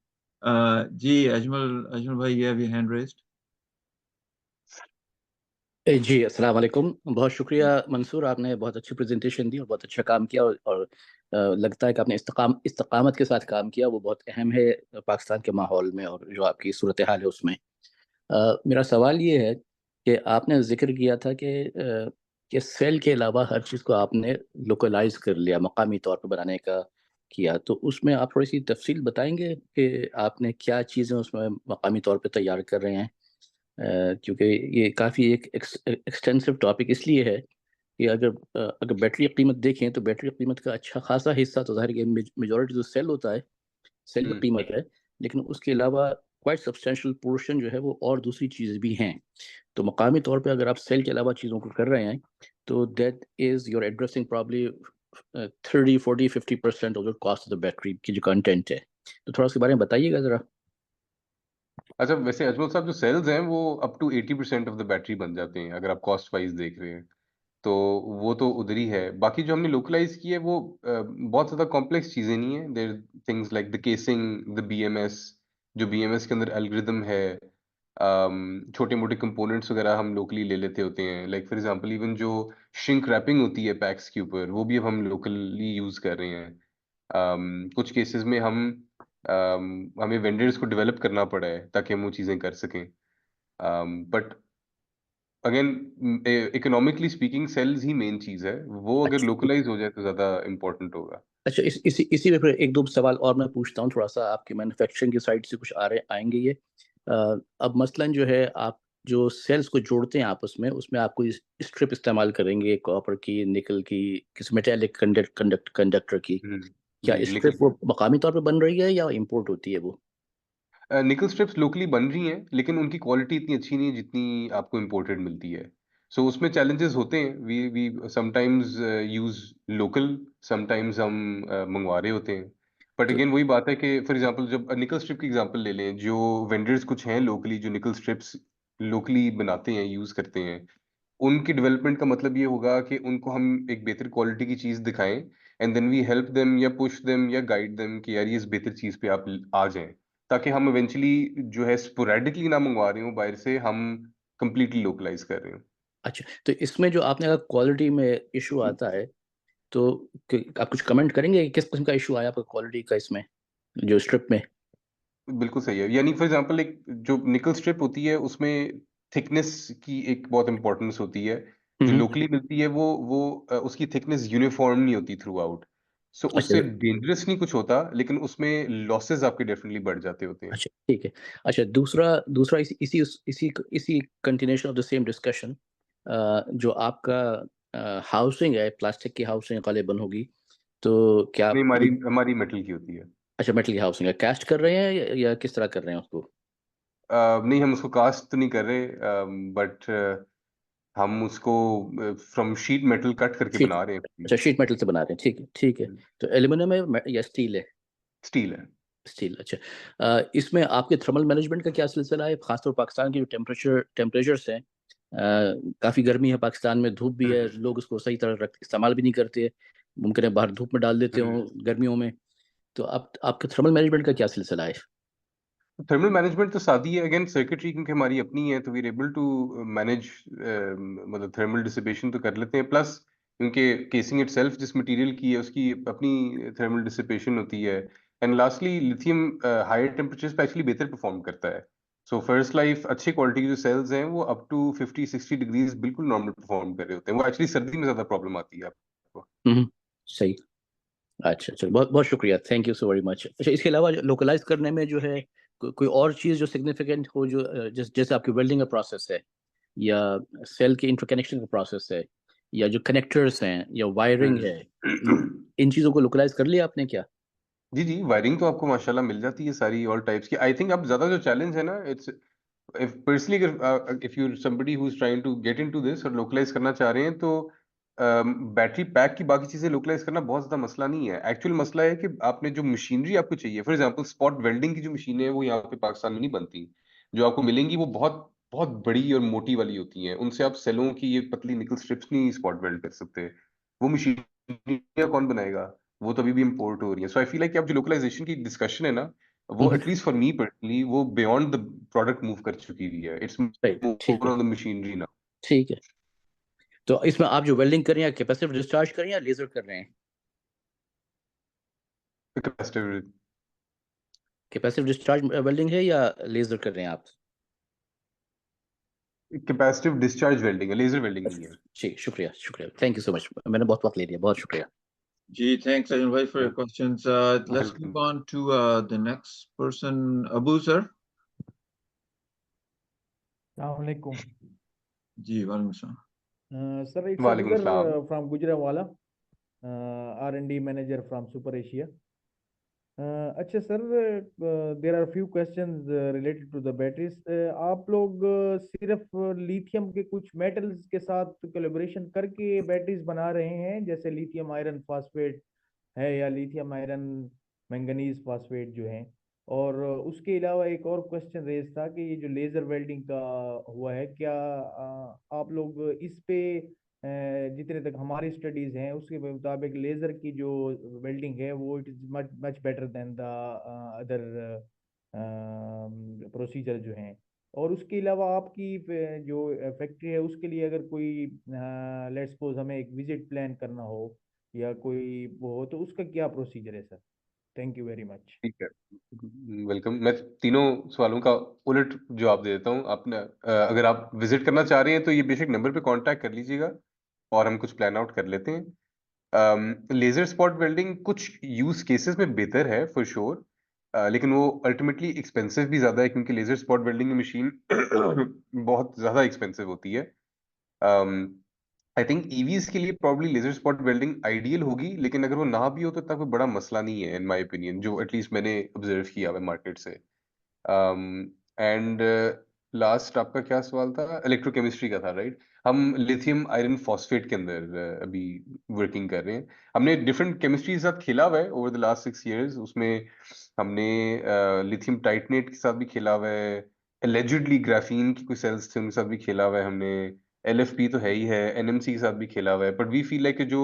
जी अजमल भाई, you have your hand raised. जी अस्सलाम वालेकुम। बहुत शुक्रिया मंसूर, आपने बहुत अच्छी presentation दी और बहुत अच्छा काम किया, और लगता है कि आपने इस्तकामत के साथ काम किया, वो बहुत अहम है पाकिस्तान के माहौल में और जो आपकी सूरत हाल है उसमें। मेरा सवाल ये है कि आपने जिक्र किया था कि सेल के अलावा हर चीज़ को आपने लोकलाइज कर लिया, मकामी तौर पर बनाने का किया, तो उसमें आप थोड़ी सी तफसील बताएंगे कि आपने क्या चीज़ें उसमें मकामी तौर पे तैयार कर रहे हैं, क्योंकि ये काफ़ी एक एक्सटेंसिव टॉपिक इसलिए है कि अगर बैटरी की कीमत देखें तो बैटरी की कीमत का अच्छा खासा हिस्सा तो ज़ाहिर है मेजॉरिटी जो सेल होता है, सेल की कीमत है, लेकिन उसके अलावा क्वाइट सब्सटेंशियल पोर्शन जो है वो और दूसरी चीज़ भी हैं। तो मकामी तौर पे अगर आप सेल के अलावा चीज़ों को कर रहे हैं तो that is your addressing probably 30, 40, 50% of the cost of the battery की जो कंटेंट है। तो थोड़ा उसके बारे में बताइएगा ज़रा। अच्छा, वैसे अजमल साहब जो सेल्स हैं वो up to 80% of the battery बन जाते हैं अगर आप कॉस्ट वाइज देख रहे हैं, तो वो तो उधर ही है। बाकी जो हमने लोकलाइज की है वो बहुत ज़्यादा कॉम्प्लेक्स चीज़ें नहीं है। There things like the casing, the BMS, जो बीएमएस के अंदर एल्गोरिदम है, छोटे मोटे कंपोनेंट्स वगैरह हम लोकली ले लेते होते हैं। लाइक फॉर एग्जांपल इवन जो श्रिंक रैपिंग होती है पैक्स के ऊपर, वो भी अब हम लोकली यूज़ कर रहे हैं। कुछ केसेस में हमें वेंडर्स को डेवलप करना पड़ा है ताकि हम वो चीज़ें कर सकें। But again, economically speaking sales ही मेन चीज़ है, वो अगर अच्छा लोकलाइज हो जाए तो ज़्यादा इम्पोर्टेंट होगा। अच्छा, इसी में फिर एक दो सवाल और मैं पूछता हूँ, थोड़ा सा आपके मैन्युफैक्चरिंग की साइड से कुछ आएंगे ये। अब मसलन जो है, आप जो सेल्स को जोड़ते हैं आपस में, उसमें आप कोई स्ट्रिप इस्तेमाल करेंगे कॉपर की, निकल की, किसी मेटेलिक कंडक्टर की। क्या जी, स्ट्रिप निकल। वो मकामी तौर पे बन रही है या इम्पोर्ट होती है वो? निकल स्ट्रिप्स लोकली बन रही हैं, लेकिन उनकी क्वालिटी इतनी अच्छी नहीं है जितनी आपको इम्पोर्टेड मिलती है। सो उसमें चैलेंजेस होते हैं। We sometimes use local, sometimes हम मंगवा रहे होते हैं। बट तो अगेन वही बात है कि फॉर एग्जांपल जब निकल स्ट्रिप की एग्जांपल ले लें, जो वेंडर्स कुछ हैं लोकली जो निकल स्ट्रिप्स लोकली बनाते हैं, यूज करते हैं, उनकी डेवलपमेंट का मतलब ये होगा कि उनको हम एक बेहतर क्वालिटी की चीज दिखाएं, and then we help them या पुश देम या गाइड देम कि यार ये इस बेहतर चीज पे आप आ जाएं, ताकि हम इवेंचुअली जो है स्पोरेडिकली ना मंगवा रहे हो बाहर से, हम कंप्लीटली लोकलाइज कर रहे हो। अच्छा, तो इसमें जो आपने कहा क्वालिटी में इशू आता है, तो आप कुछ कमेंट करेंगे कि किस किस्म का इशू आया आपका क्वालिटी का इसमें, जो स्ट्रिप में? बिल्कुल सही है। यानी फॉर एग्जांपल एक जो निकल स्ट्रिप होती है उसमें थिकनेस की एक बहुत इंपॉर्टेंस होती है। जो हम्म। लोकली मिलती है वो उसकी थिकनेस यूनिफॉर्म नहीं होती थ्रू आउट। सो अच्छा उससे डेंजरस नहीं कुछ होता, लेकिन उसमें लॉसेस आपके डेफिनेटली बढ़ जाते होते हैं। अच्छा, ठीक है। अच्छा, दूसरा दूसरा इसी इसी इसी इसी continuation of the same discussion, जो आपका हाउसिंग है, प्लास्टिक की हाउसिंग गालिबन होगी, तो क्या नहीं, आप हमारी हमारी मेटल की होती है। अच्छा, मेटल की हाउसिंग है, कास्ट कर रहे हैं या किस तरह कर रहे हैं उसको? नहीं, हम उसको कास्ट तो नहीं कर रहे, बट हम उसको फ्रॉम शीट मेटल कट करके शीट बना रहे हैं। अच्छा, शीट मेटल से बना रहे हैं, ठीक है ठीक है। तो एल्यूमिनियम है या स्टील है? स्टील है। स्टील, अच्छा। इसमें आपके थर्मल मैनेजमेंट का क्या सिलसिला है, खासतौर पाकिस्तान के जो टेम्परेचर्स हैं, काफ़ी गर्मी है पाकिस्तान में, धूप भी है, हम्म, लोग उसको सही तरह इस्तेमाल भी नहीं करते, मुमकिन है बाहर धूप में डाल देते हम्म। हो गर्मियों में। तो आपके थर्मल मैनेजमेंट का क्या सिलसिला है? थर्मल मैनेजमेंट तो सादी है। अगेन सर्किटरी क्योंकि हमारी अपनी है, तो we are able to manage, मतलब थर्मल डिसिपेशन तो कर लेते हैं। प्लस क्योंकि केसिंग इटसेल्फ जिस मटेरियल की है उसकी अपनी थर्मल डिसिपेशन होती है। And lastly lithium higher temperatures पे एक्चुअली बेहतर परफॉर्म करता है। सो फर्स्ट लाइफ अच्छी क्वालिटी के जो सेल्स हैं वो अप टू 50-60 डिग्रीज बिल्कुल नॉर्मल परफॉर्म कर रहे होते हैं। वो एक्चुअली सर्दी में ज्यादा प्रॉब्लम आती है आपको। हम्म, सही। अच्छा अच्छा, बहुत बहुत शुक्रिया, thank you so very much. अच्छा, इसके अलावा लोकलाइज करने में जो है कोई और चीज़ जो सिग्निफिकेंट हो, जो जैसे आपकी वेल्डिंग का प्रोसेस है, या सेल के इंटरकनेक्शन का प्रोसेस है, या जो कनेक्टर्स हैं, या वायरिंग है, हम्म। इन चीज़ों को लोकलाइज कर लिया आपने क्या? जी जी, वायरिंग तो आपको माशाल्लाह मिल जाती है सारी ऑल टाइप्स की। आई थिंक अब ज्यादा जो चैलेंज है ना, it's if personally if you somebody who is trying to get into this और लोकलाइज करना चाह रहे हैं, तो बैटरी पैक की बाकी चीजें लोकलाइज करना बहुत ज्यादा मसला नहीं है। एक्चुअल मसला है कि आपने जो मशीनरी आपको चाहिए, फॉर एग्जांपल स्पॉट वेल्डिंग की जो मशीनें हैं वो यहाँ पे पाकिस्तान में नहीं बनती। जो आपको मिलेंगी वो बहुत बहुत बड़ी और मोटी वाली होती हैं, उनसे आप सेलों की ये पतली निकल स्ट्रिप्स नहीं स्पॉट वेल्ड कर सकते। वो मशीन कौन बनाएगा? वो तो अभी भी इम्पोर्ट हो रही है। सो आई फील लाइक अब जो लोकलाइजेशन की डिस्कशन है ना, वो हम्म, एटलीस्ट फॉर मी पर्सनली वो बियॉन्ड द प्रोडक्ट मूव कर चुकी हुई है। इट्स राइट, ठीक मोर है ऑन द मशीनरी ना। ठीक है। तो इसमें आप जो वेल्डिंग कर रहे हैं, कैपेसिटिव डिस्चार्ज कर रहे हैं या लेजर कर रहे हैं? कैपेसिटिव कैपेसिटिव डिस्चार्ज वेल्डिंग है या लेजर कर रहे हैं आप? कैपेसिटिव डिस्चार्ज वेल्डिंग है, लेजर वेल्डिंग नहीं है। ठीक, शुक्रिया शुक्रिया, थैंक यू सो मच, मैंने बहुत वक्त ले लिया, बहुत शुक्रिया। Gee, thanks, Ajay bhai, for your questions. Let's welcome. move on to the next person, Abu sir. Assalamualaikum. जी वालेकुम सलाम। Sir, it's वालेकुम Asghar सलाम। from Gujranwala, R&D manager from Super Asia. अच्छा sir, there are few questions related to the batteries. आप लोग सिर्फ lithium के कुछ मेटल्स के साथ कोलैबोरेशन करके बैटरीज बना रहे हैं, जैसे लिथियम आयरन फास्फेट है या लिथियम आयरन मैंगनीज फास्फेट जो है? और उसके अलावा एक और क्वेश्चन रेज था कि ये जो लेज़र वेल्डिंग का हुआ है, क्या आप लोग इस पे जितने तक हमारी स्टडीज हैं उसके मुताबिक लेज़र की जो वेल्डिंग है वो it is much much better than the other procedure जो हैं? और उसके अलावा आपकी जो फैक्ट्री है उसके लिए अगर कोई लेट्स सपोज हमें एक विजिट प्लान करना हो या कोई वो हो, तो उसका क्या प्रोसीजर है sir? Thank you very much. ठीक है, वेलकम। मैं तीनों सवालों का उलट जवाब दे देता हूँ। आपने अगर आप विजिट करना चाह रहे हैं तो ये बेसिक नंबर पे कांटेक्ट कर लीजिएगा और हम कुछ प्लान आउट कर लेते हैं। लेजर स्पॉट वेल्डिंग कुछ यूज केसेस में बेहतर है फॉर श्योर, लेकिन वो अल्टीमेटली एक्सपेंसिव भी ज्यादा है, क्योंकि लेजर स्पॉट वेल्डिंग की मशीन बहुत ज्यादा एक्सपेंसिव होती है। आई थिंक ईवीज के लिए probably laser spot welding ideal होगी, लेकिन अगर वो ना भी हो तो इतना कोई बड़ा मसला नहीं है इन माय ओपिनियन, जो एटलीस्ट मैंने ऑब्जर्व किया हुआ मार्केट से। एंड लास्ट आपका क्या सवाल था? इलेक्ट्रोकेमिस्ट्री का था, राइट? हम लिथियम आयरन फॉस्फेट के अंदर अभी वर्किंग कर रहे हैं। हमने डिफरेंट केमिस्ट्री के साथ खेला हुआ है ओवर द लास्ट 6 years। उसमें हमने लिथियम टाइटनेट के साथ भी खेला हुआ है, एलिजिडली ग्राफीन की कोई सेल्स थे उनके साथ भी खेला हुआ है हमने, एलएफपी तो है ही है, एनएमसी के साथ भी खेला हुआ है। बट वी फील लाइक कि जो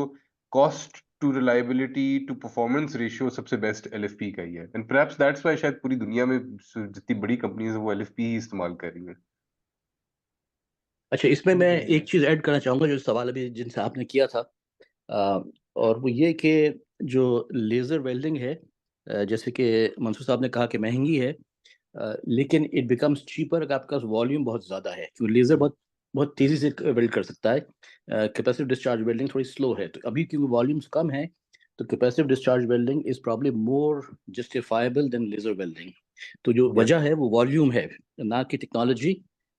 cost to reliability to performance ratio सबसे बेस्ट एलएफपी का ही है, एंड परहैप्स दैट्स व्हाई शायद पूरी दुनिया में जितनी बड़ी कंपनीज है वो एलएफपी ही इस्तेमाल कर रही हैं। अच्छा, इसमें मैं ठीक है। एक चीज़ ऐड करना चाहूँगा, जो सवाल अभी जिनसे आपने किया था, अ, और वो ये कि जो लेज़र वेल्डिंग है, जैसे कि मंसूर साहब ने कहा कि महंगी है, लेकिन इट बिकम्स चीपर अगर आपका वॉल्यूम बहुत ज़्यादा है, क्योंकि लेज़र बहुत बहुत तेज़ी से वेल्ड कर सकता है। कैपेसिटिव डिस्चार्ज वेल्डिंग थोड़ी स्लो है, तो अभी क्योंकि वॉल्यूम्स कम है, तो capacitive discharge welding is probably more justifiable than laser welding. तो जो वजह है वो वॉल्यूम है, ना कि टेक्नोलॉजी।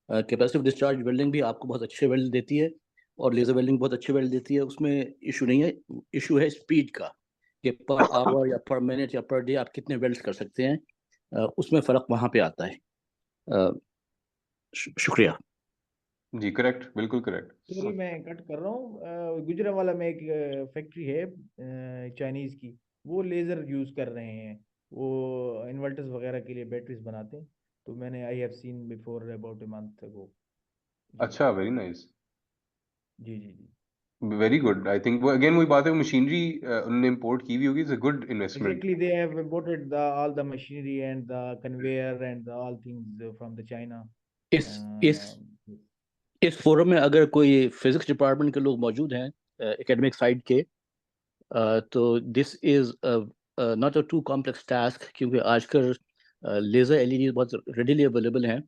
कैपेसिटिव डिस्चार्ज वेल्डिंग भी आपको बहुत अच्छे वेल्ड देती है, और लेज़र वेल्डिंग बहुत अच्छे वेल्ड देती है, उसमें इशू नहीं है। इशू है स्पीड का, कि पर आवर या पर मिनट या पर डे आप कितने वेल्ड कर सकते हैं, उसमें फ़र्क वहाँ पे आता है। अ, शुक्रिया। जी करेक्ट, बिल्कुल करेक्ट। सॉरी मैं कट कर रहा हूँ। गुजरांवाला में एक फैक्ट्री है चाइनीज की, वो लेज़र यूज़ कर रहे हैं, वो इन्वर्टर्स वगैरह के लिए बैटरीज बनाते हैं। तो मैंने I have seen before about a month ago. जी अच्छा, वेरी नाइस, जी जी जी। Very good. आई थिंक वो अगेन वही बात है, मशीनरी उन्होंने इंपोर्ट की हुई होगी, it's a good investment. Exactly, they have imported all the machinery and the conveyor and all things from the China. इस इस Uh, इस फोरम में अगर कोई फिजिक्स डिपार्टमेंट के लोग मौजूद हैं, एकेडमिक साइड के, तो this is not a too complex task, क्योंकि आजकल लेज़र एलईडी बहुत रेडिली अवेलेबल हैं।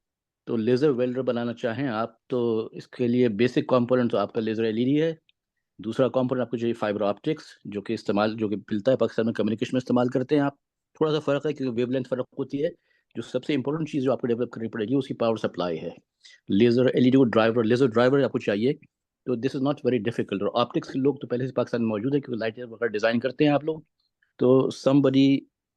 तो लेज़र वेल्डर बनाना चाहें आप, तो इसके लिए बेसिक कंपोनेंट तो आपका लेज़र एलईडी है। दूसरा कंपोनेंट आपको चाहिए फाइबर ऑप्टिक्स, जो कि मिलता है पाकिस्तान में, कम्युनिकेशन में इस्तेमाल करते हैं आप। थोड़ा सा फ़र्क है क्योंकि वेवलेंथ फ़र्क होती है। जो सबसे इंपॉर्टेंट चीज़ जो आपको डेवलप करनी पड़ेगी उसकी पावर सप्लाई है। लेज़र ड्राइवर आपको चाहिए, तो this is not very difficult. और ऑप्टिक्स के लोग तो पहले से पाकिस्तान में मौजूद है, क्योंकि लाइट वगैरह डिज़ाइन करते हैं आप लोग। तो somebody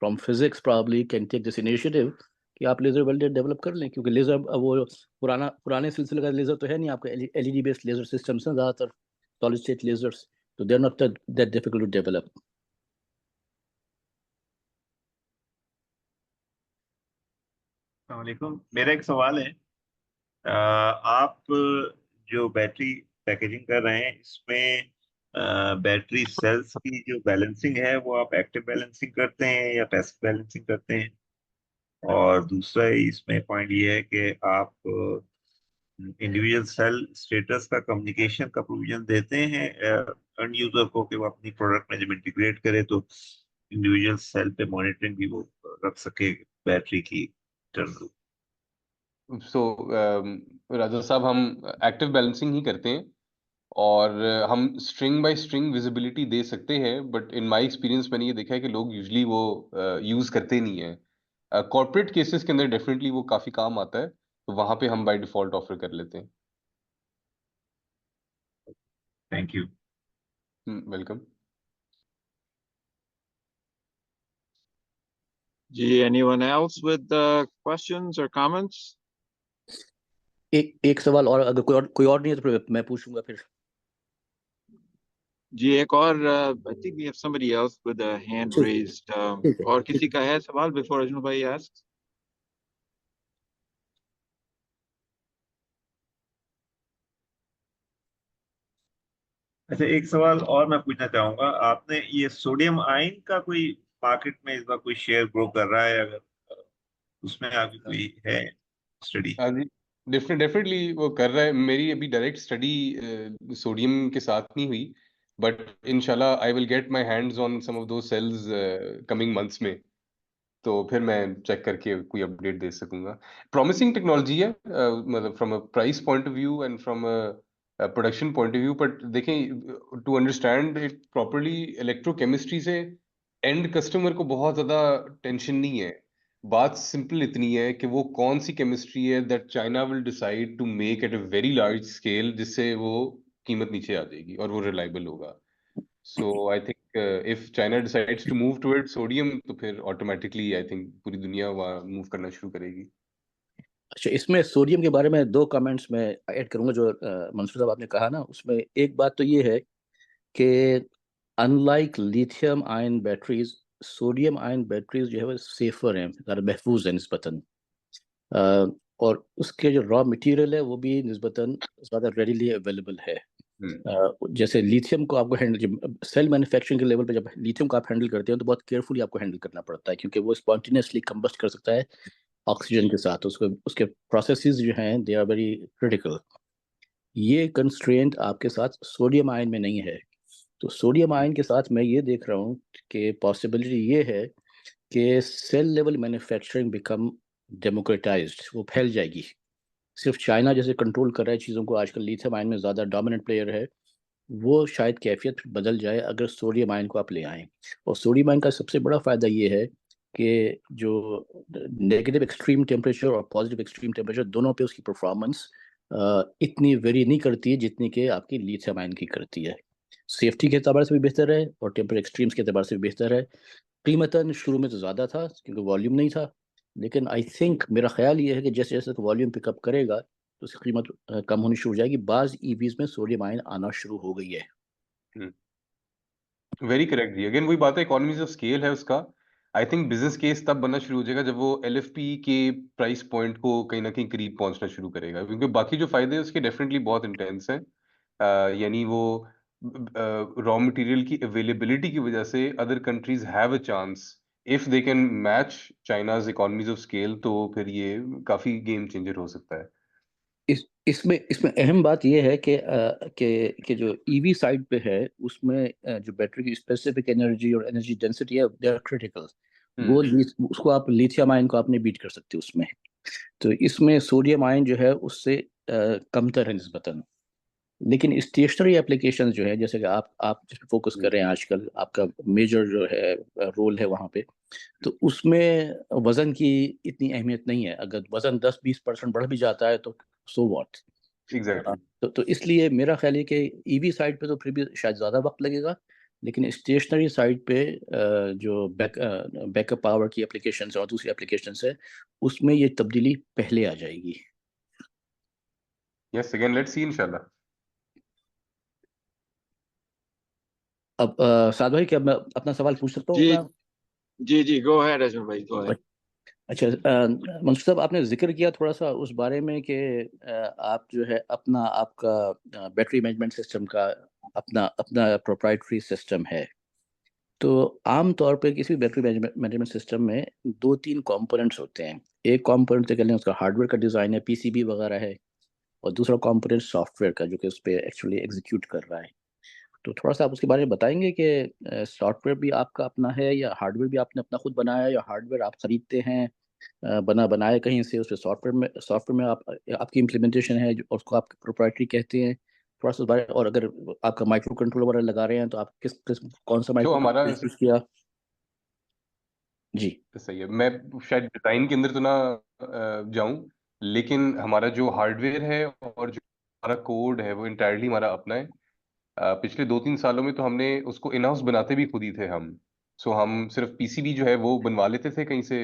from physics probably can take this initiative कि आप लेज़र वेल्डर डेवलप कर लें, क्योंकि लेज़र अब वो पुराने सिलसिले का लेज़र तो है नहीं आपका। एलईडी बेस्ड लेज़र सिस्टम्स हैं ज़्यादातर, सॉलिड स्टेट लेज़र्स, तो they are not that difficult to develop. वालेकुम। मेरा एक सवाल है, आप जो बैटरी पैकेजिंग कर रहे हैं इसमें बैटरी सेल्स की जो बैलेंसिंग है वो आप एक्टिव बैलेंसिंग करते हैं या पैसिव बैलेंसिंग करते हैं? और दूसरा इसमें पॉइंट ये है कि आप इंडिविजुअल सेल स्टेटस का कम्युनिकेशन का प्रोविजन देते हैं एंड यूजर को कि वो अपनी प्रोडक्ट में जब इंटीग्रेट करे तो इंडिविजुअल सेल पे मॉनिटरिंग भी वो रख सके बैटरी की इंटरनल। सो राजा साहब, हम एक्टिव बैलेंसिंग ही करते हैं, और हम स्ट्रिंग बाय स्ट्रिंग विजिबिलिटी दे सकते हैं, बट इन माय एक्सपीरियंस मैंने ये देखा है कि लोग यूजुअली वो यूज करते नहीं है। कॉर्पोरेट केसेस के अंदर डेफिनेटली वो काफी काम आता है, तो वहां पे हम बाय डिफॉल्ट ऑफर कर लेते हैं। Thank you. वेलकम। जी, anyone else with questions or comments? एक सवाल और, अगर कोई और नहीं है तो फिर मैं पूछूंगा फिर। जी, एक और I think we have somebody else with a hand ठीक raised. ठीक है और ठीक किसी का है सवाल before अजमल भाई asks? अच्छा, एक सवाल और मैं पूछना चाहूंगा, आपने ये सोडियम आयन का कोई मार्केट में इस बार कोई शेयर ग्रो कर रहा है, अगर उसमें आपकी कोई है स्टडी? हाँ जी, डेफिनेटली वो कर रहा है। मेरी अभी डायरेक्ट स्टडी सोडियम के साथ नहीं हुई, बट इंशाल्लाह I will get my hands on some of those cells coming months में, तो फिर मैं चेक करके कोई अपडेट दे सकूंगा। प्रॉमिसिंग टेक्नोलॉजी है, मतलब from a price point of view and from a production point of view, but देखें to understand it properly, electrochemistry से एंड कस्टमर को बहुत ज्यादा टेंशन नहीं है। बात सिंपल इतनी है कि वो कौन सी केमिस्ट्री है that China will decide to make at a very large scale, जिससे वो कीमत नीचे आ जाएगी और वो रिलायबल होगा। So I think if China decides to move towards sodium, तो फिर automatically I think पूरी दुनिया वहाँ मूव करना शुरू करेगी। अच्छा, इसमें सोडियम के बारे में 2 कमेंट्स मैं ऐड करूंगा जो मंसूर साहब आपने कहा ना, उसमें एक बात तो ये है कि unlike lithium ion batteries, sodium ion batteries जो है वो सेफर हैं, ज़्यादा महफूज हैं निस्बतन, अ, और उसके जो रॉ मटेरियल है वो भी निस्बतन ज़्यादा रेडीली अवेलेबल है। जैसे लिथियम को आपको हैंडल, सेल मैन्युफैक्चरिंग के लेवल पे जब लिथियम को आप हैंडल करते हैं तो बहुत केयरफुली आपको हैंडल करना पड़ता है, क्योंकि वो स्पॉन्टेनियसली कंबस्ट कर सकता है ऑक्सीजन के साथ, उसको उसके प्रोसेसेस जो हैं दे आर वेरी क्रिटिकल। ये कंस्ट्रेंट आपके साथ सोडियम आयन में नहीं है। तो सोडियम आयन के साथ मैं ये देख रहा हूँ कि पॉसिबिलिटी ये है कि cell level manufacturing become democratised, वो फैल जाएगी। सिर्फ चाइना जैसे कंट्रोल कर रहा है चीज़ों को आजकल, लिथियम आयन में ज़्यादा डोमिनेंट प्लेयर है, वो शायद कैफियत फिर बदल जाए अगर सोडियम आयन को आप ले आएँ। और सोडियम आयन का सबसे बड़ा फ़ायदा ये है कि जो नेगेटिव एक्सट्रीम टेम्परेचर और पॉजिटिव एक्सट्रीम टेम्परेचर दोनों पे उसकी परफॉर्मेंस इतनी वेरी नहीं करती है जितनी कि आपकी लिथियम आयन की करती है। सेफ्टी के एतबार से भी बेहतर है और टेम्परेचर एक्सट्रीम्स के एतबार से भी बेहतर है। कीमतन शुरू में तो ज़्यादा था क्योंकि वॉल्यूम नहीं था, लेकिन आई थिंक मेरा ख्याल ये है कि जैसे जैसे वॉल्यूम पिकअप करेगा तो उसकी कीमत कम होनी शुरू हो जाएगी। बाज़ ईवीज़ में सोडियम आयन आना शुरू हो गई है। वेरी करेक्ट जी, अगेन वही बात है, इकोनॉमीज ऑफ स्केल है उसका। आई थिंक बिजनेस केस तब बनना शुरू हो जाएगा जब वो एलएफपी के प्राइस पॉइंट को कहीं ना कहीं करीब पहुंचना शुरू करेगा, क्योंकि बाकी जो फायदे हैं उसके डेफिनेटली बहुत इंटेंस हैं। यानी वो रॉ मटेरियल की अवेलेबिलिटी की वजह से other countries have a chance if they can match China's economies of scale, तो फिर ये काफी गेम चेंजर हो सकता है। इसमें इसमें अहम बात यह है कि जो ईवी साइड पे है उसमें जो बैटरी की स्पेसिफिक एनर्जी और एनर्जी डेंसिटी है दे आर क्रिटिकल। वो उसको आप लिथियम आयन को आपने बीट कर सकते हो उसमें। तो इसमें सोडियम आयन जो है उससे कमतर है निस्बतन। लेकिन स्टेशनरी एप्लीकेशन जो है, जैसे कि आप जिस पे फोकस कर रहे हैं आजकल, आपका मेजर जो है रोल है वहाँ पे, तो उसमें वजन की इतनी अहमियत नहीं है। अगर वजन 10-20% बढ़ भी जाता है तो सो व्हाट। एग्जैक्टली। तो इसलिए मेरा ख्याल है कि ईवी साइड पे तो फिर भी शायद ज़्यादा वक्त लगेगा, लेकिन स्टेशनरी साइड पे जो बैकअप पावर की एप्लीकेशन और दूसरी एप्लीकेशन है उसमें ये तब्दीली पहले आ जाएगी। यस, अगेन लेट्स सी इंशाल्लाह। अब साद भाई, क्या मैं अपना सवाल पूछ सकता हूँ जी अपना? जी जी, गो अहेड अजमल भाई, गो अहेड। अच्छा, मंसूर साहब आपने जिक्र किया थोड़ा सा उस बारे में कि आप जो है अपना आपका बैटरी मैनेजमेंट सिस्टम का अपना अपना प्रोप्राइटरी सिस्टम है। तो आम तौर पे किसी भी बैटरी मैनेजमेंट सिस्टम में 2-3 कंपोनेंट्स होते हैं। एक कंपोनेंट तो कह लें उसका हार्डवेयर का डिज़ाइन है, पीसीबी वगैरह है, और दूसरा कंपोनेंट सॉफ्टवेयर का जो कि उस पर एक्चुअली एग्जीक्यूट कर रहा है। तो थोड़ा सा आप उसके बारे में बताएंगे कि सॉफ्टवेयर भी आपका अपना है या हार्डवेयर भी आपने अपना खुद बनाया है, या हार्डवेयर आप खरीदते हैं बनाए कहीं से, उस पर सॉफ्टवेयर में आपकी इम्प्लीमेंटेशन है और उसको आप प्रोप्राइटरी कहते हैं। थोड़ा सा बारे, और अगर आपका माइक्रो कंट्रोलर वगैरह लगा रहे हैं तो आप किस कौन सा जो माइक्रो हमारा कंट्रोलर यूज़ किया? जी सही है, मैं शायद डिजाइन के अंदर तो ना जाऊं, लेकिन हमारा जो हार्डवेयर है और जो हमारा कोड है वो इंटायरली हमारा अपना है। पिछले 2-3 सालों में तो हमने उसको इन हाउस बनाते भी खुद ही थे हम। सो हम सिर्फ पीसीबी जो है वो बनवा लेते थे कहीं से,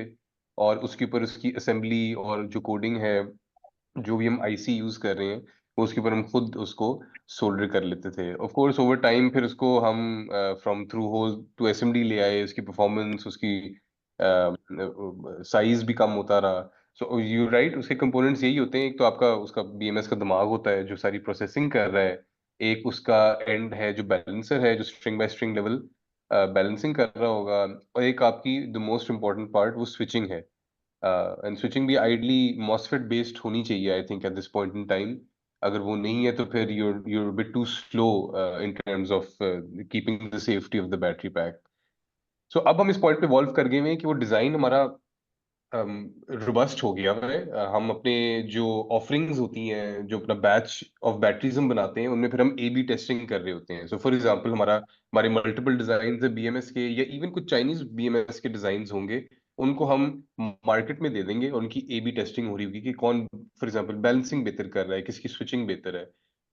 और उसके ऊपर उसकी असेंबली और जो कोडिंग है, जो भी हम आईसी यूज कर रहे हैं, वो उसके ऊपर हम खुद उसको सोल्डर कर लेते थे। ऑफ कोर्स ओवर टाइम फिर उसको हम from through hole to SMD ले आए, उसकी परफॉर्मेंस, उसकी साइज भी कम होता रहा। सो यू राइट, उसके कंपोनेंट्स यही होते हैं। एक तो आपका उसका बीएमएस का दिमाग होता है जो सारी प्रोसेसिंग कर रहा है, एक उसका एंड है जो बैलेंसर है, जो string by string level balancing कर रहा होगा, और एक आपकी द मोस्ट इम्पोर्टेंट पार्ट वो स्विचिंग है। एंड स्विचिंग भी आइडली मॉसफेट बेस्ड होनी चाहिए I think at this point in time. अगर वो नहीं है तो फिर you're a bit too slow in terms of keeping the safety of the battery pack. So अब हम इस पॉइंट पे वॉल्व कर गए हैं कि वो डिजाइन हमारा रोबस्ट हो गया है। हम अपने जो ऑफरिंग्स होती हैं, जो अपना बैच ऑफ बैटरीज हम बनाते हैं, उनमें फिर हम ए बी टेस्टिंग कर रहे होते हैं। सो फॉर एग्जांपल हमारे मल्टीपल डिजाइन है बीएमएस के, या इवन कुछ चाइनीज बीएमएस के डिजाइन होंगे, उनको हम मार्केट में दे देंगे और उनकी ए बी टेस्टिंग हो रही होगी कि कौन फॉर एग्जांपल बैलेंसिंग बेहतर कर रहा है, किसकी स्विचिंग बेहतर है।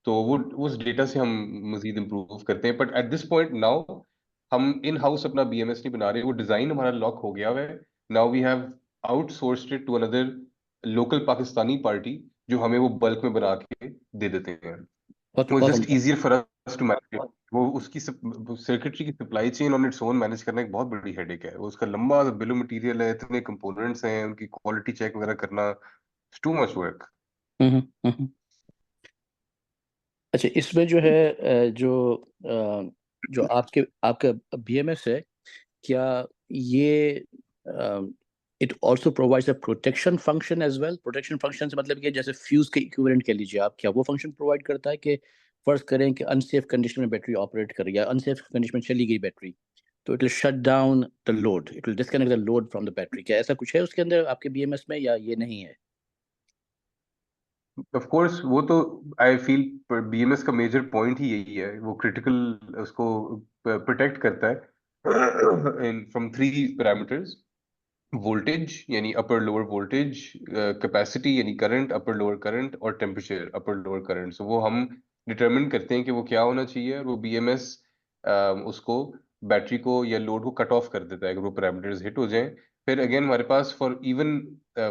तो वो उस डेटा से हम मजीद इम्प्रूव करते हैं। But at this point now हम इन हाउस अपना बीएमएस नहीं बना रहे, वो डिजाइन हमारा लॉक हो गया है। Now we have outsourced it to another local Pakistani party, जो हमें वो बल्क में बना के दे देते हैं। बहुत वो बहुत just easier for us to manage. वो उसकी सर्किटरी की supply chain on its own manage करना एक बहुत बड़ी हेडेक है। वो उसका लंबा बिल ऑफ मटेरियल है, इतने कंपोनेंट्स हैं, उनकी क्वालिटी चेक वगैरह करना, टू मच वर्क। हम्म, हम्म। अच्छा, इसमें जो है जो आपके आपका बीएमएस है, क्या ये it also provides a protection function as well? Protection function से मतलब कि जैसे फ्यूज के इक्विवेलेंट कह लीजिए आप, क्या वो फंक्शन प्रोवाइड करता है कि फर्ज करें कि अनसेफ कंडीशन में बैटरी ऑपरेट कर रही है, अनसेफ कंडीशन में चली गई बैटरी, तो it will shut down the load, it will disconnect the load from the battery? क्या ऐसा कुछ है उसके अंदर आपके बीएमएस में, या ये नहीं है? ऑफ कोर्स वो तो आई फील बीएमएस का मेजर पॉइंट ही यही है, वो क्रिटिकल उसको प्रोटेक्ट करता है इन फ्रॉम 3 पैरामीटर्स: वोल्टेज यानी अपर लोअर वोल्टेज, कैपेसिटी यानी करंट अपर लोअर करंट, और टेम्परेचर अपर लोअर करंट। सो वो हम डिटरमिन करते हैं कि वो क्या होना चाहिए, और वो बीएमएस उसको बैटरी को या लोड को कट ऑफ कर देता है अगर वो पैरामीटर्स हिट हो जाएं। फिर अगेन हमारे पास for even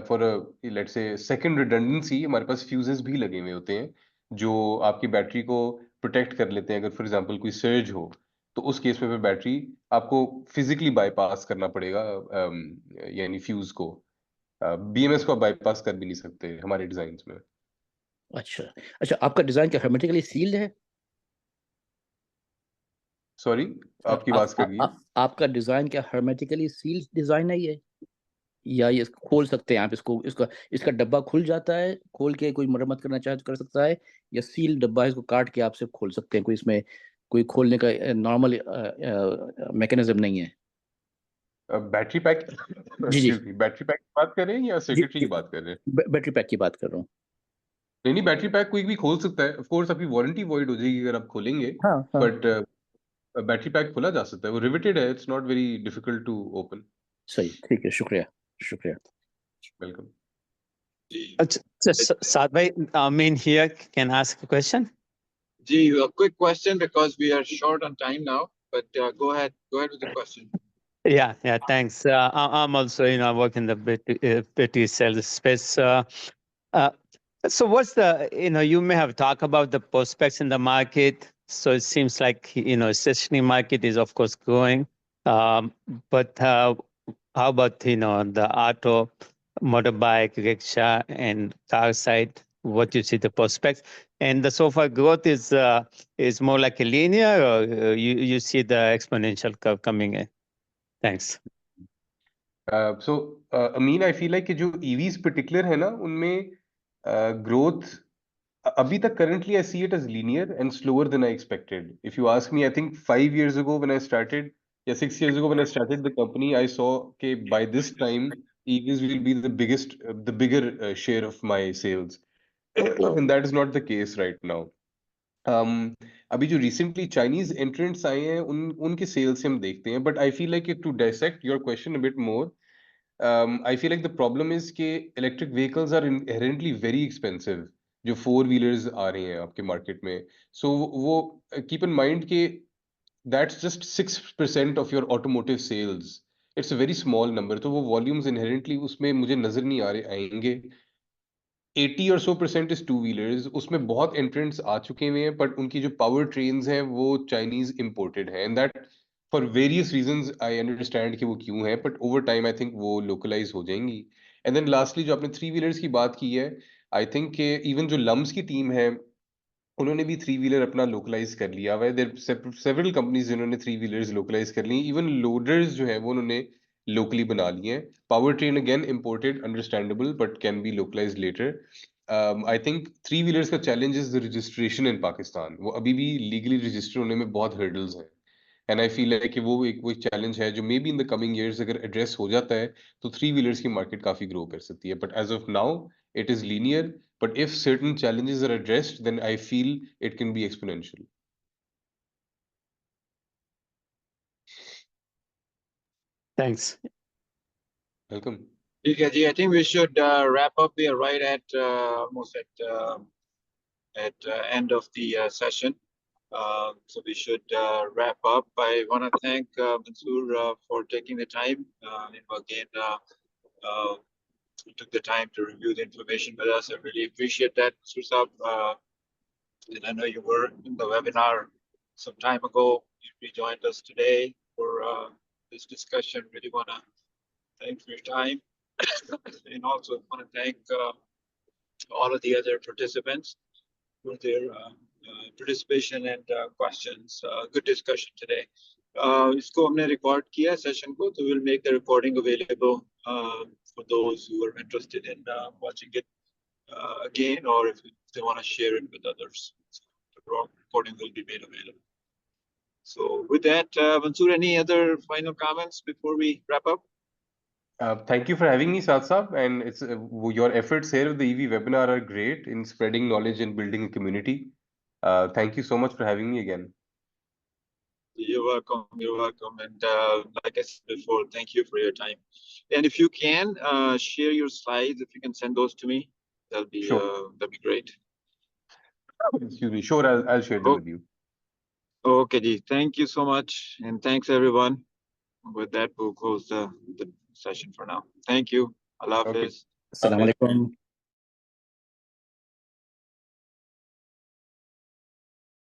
for let's say second redundancy, हमारे पास फ्यूजेस भी लगे हुए होते हैं जो आपकी बैटरी को प्रोटेक्ट कर लेते हैं। अगर फॉर एग्जांपल कोई सर्ज हो, तो उस केस में फिर बैटरी आपको फिजिकली बाईपास करना पड़ेगा, यानी फ्यूज को। बीएमएस को आप बाईपास कर भी नहीं सकते हमारे डिजाइन में। अच्छा अच्छा, आपका डिजाइन क्या hermetically सील्ड है? सॉरी, आपकी आवाज कट गई। आपका डिजाइन क्या hermetically सील्ड डिजाइन है ये, या ये खोल सकते हैं आप इसको, इसका इसका डब्बा खुल जाता है, खोल के कोई मरम्मत करना चाहे तो कर सकता है, या सील डब्बा है, इसको काट के आप सिर्फ खोल सकते हैं, कोई इसमें कोई खोलने का नॉर्मल मैकेनिज्म नहीं है? बैटरी पैक जी जी एक्सक्यूज मी, बैटरी पैक की बात कर रहे हैं या जी सर्किटरी जी, की बात कर रहे हैं? बैटरी पैक की बात कर रहा हूँ। नहीं नहीं, बैटरी पैक कोई भी खोल सकता है। ऑफ कोर्स आपकी वारंटी वॉइड हो जाएगी अगर आप खोलेंगे, हाँ हाँ, बट बैटरी पैक खोला जा सकता है, वो रिवेटेड है, it's not very difficult to open. सही, ठीक है, शुक्रिया शुक्रिया। Welcome. Saad bhai, Amin here can ask a question. Gee, a quick question because we are short on time now, but go ahead with the question. Yeah, thanks. I'm also, work in the BT sales space. Uh, so what's the, you may have talked about the prospects in the market. So it seems like, stationary market is of course growing. But how about, the auto, motorbike, rickshaw, and car side? What you see the prospects, and the so far growth is more like a linear, or you see the exponential curve coming in? Thanks. So Amin, I feel like कि जो EVs particular है ना, उनमें growth अभी तक currently I see it as linear and slower than I expected. If you ask me, I think 5 years ago when I started, yeah, 6 years ago when I started the company, I saw okay, by this time EVs will be the bigger share of my sales, and that is not the case right now. अभी जो recently Chinese entrants आए हैं, उनके sales से हम देखते हैं, but I feel like to dissect your question a bit more, I feel like the problem is कि electric vehicles are inherently very expensive. जो 4 wheelers आ रहे हैं आपके market में, so वो keep in mind कि that's just 6% of your automotive sales. It's a very small number. तो वो volumes inherently उसमें मुझे नजर नहीं आ रहे आएंगे. 80 or so% इज 2 wheelers. उसमें बहुत एंट्रेंट्स आ चुके हुए हैं, बट उनकी जो पावर ट्रेन्स हैं वो चाइनीज इंपोर्टेड है, and that for various reasons I understand कि वो क्यों है, but over time I think वो लोकलाइज हो जाएंगी. एंड देन लास्टली जो आपने 3 wheelers की बात की है, आई थिंक कि इवन जो लम्स की टीम है उन्होंने भी 3 wheeler अपना लोकलाइज कर लिया हुआ है. देयर सेवरल कंपनीज जिन्होंने 3 wheelers लोकलाइज कर ली. इवन लोडर्स जो है वो उन्होंने लोकली बना लिए हैं. Power train again imported, understandable, but can be localise later. I think 3 wheelers का challenge is the registration in Pakistan. वो अभी भी लीगली रजिस्टर होने में बहुत हर्डल्स हैं, एंड आई फील लाइक कि वो एक चैलेंज है जो may be in the coming years अगर एड्रेस हो जाता है तो 3 wheelers की मार्केट काफी ग्रो कर सकती है. But as of now it is linear, but if certain challenges are addressed, then I feel it can be exponential. Thanks. Welcome. Okay, Ji, I think we should wrap up. We are right at almost at end of the session. So we should wrap up. I want to thank Mansoor for taking the time. Again, took the time to review the information with us. I really appreciate that, Mansoor Saab. And I know you were in the webinar some time ago. You rejoined us today for this discussion. Really want to thank for your time. And also want to thank all of the other participants for their participation and questions. Good discussion today. इसको हमने record किया session को, तो we'll make the recording available for those who are interested in watching it again, or if they want to share it with others. The recording will be made available. So with that, Mansoor, any other final comments before we wrap up? Thank you for having me, Saad Saab, and it's your efforts here with the EV webinar are great in spreading knowledge and building a community. Thank you so much for having me again. You're welcome. You're welcome. And like I said before, thank you for your time. And if you can share your slides, if you can send those to me, that'll be great. Excuse me. Sure, I'll share them with you. Okay, Ji. Thank you so much, and thanks everyone. With that, we'll close the session for now. Thank you. Allah Hafiz. Assalamu alaikum.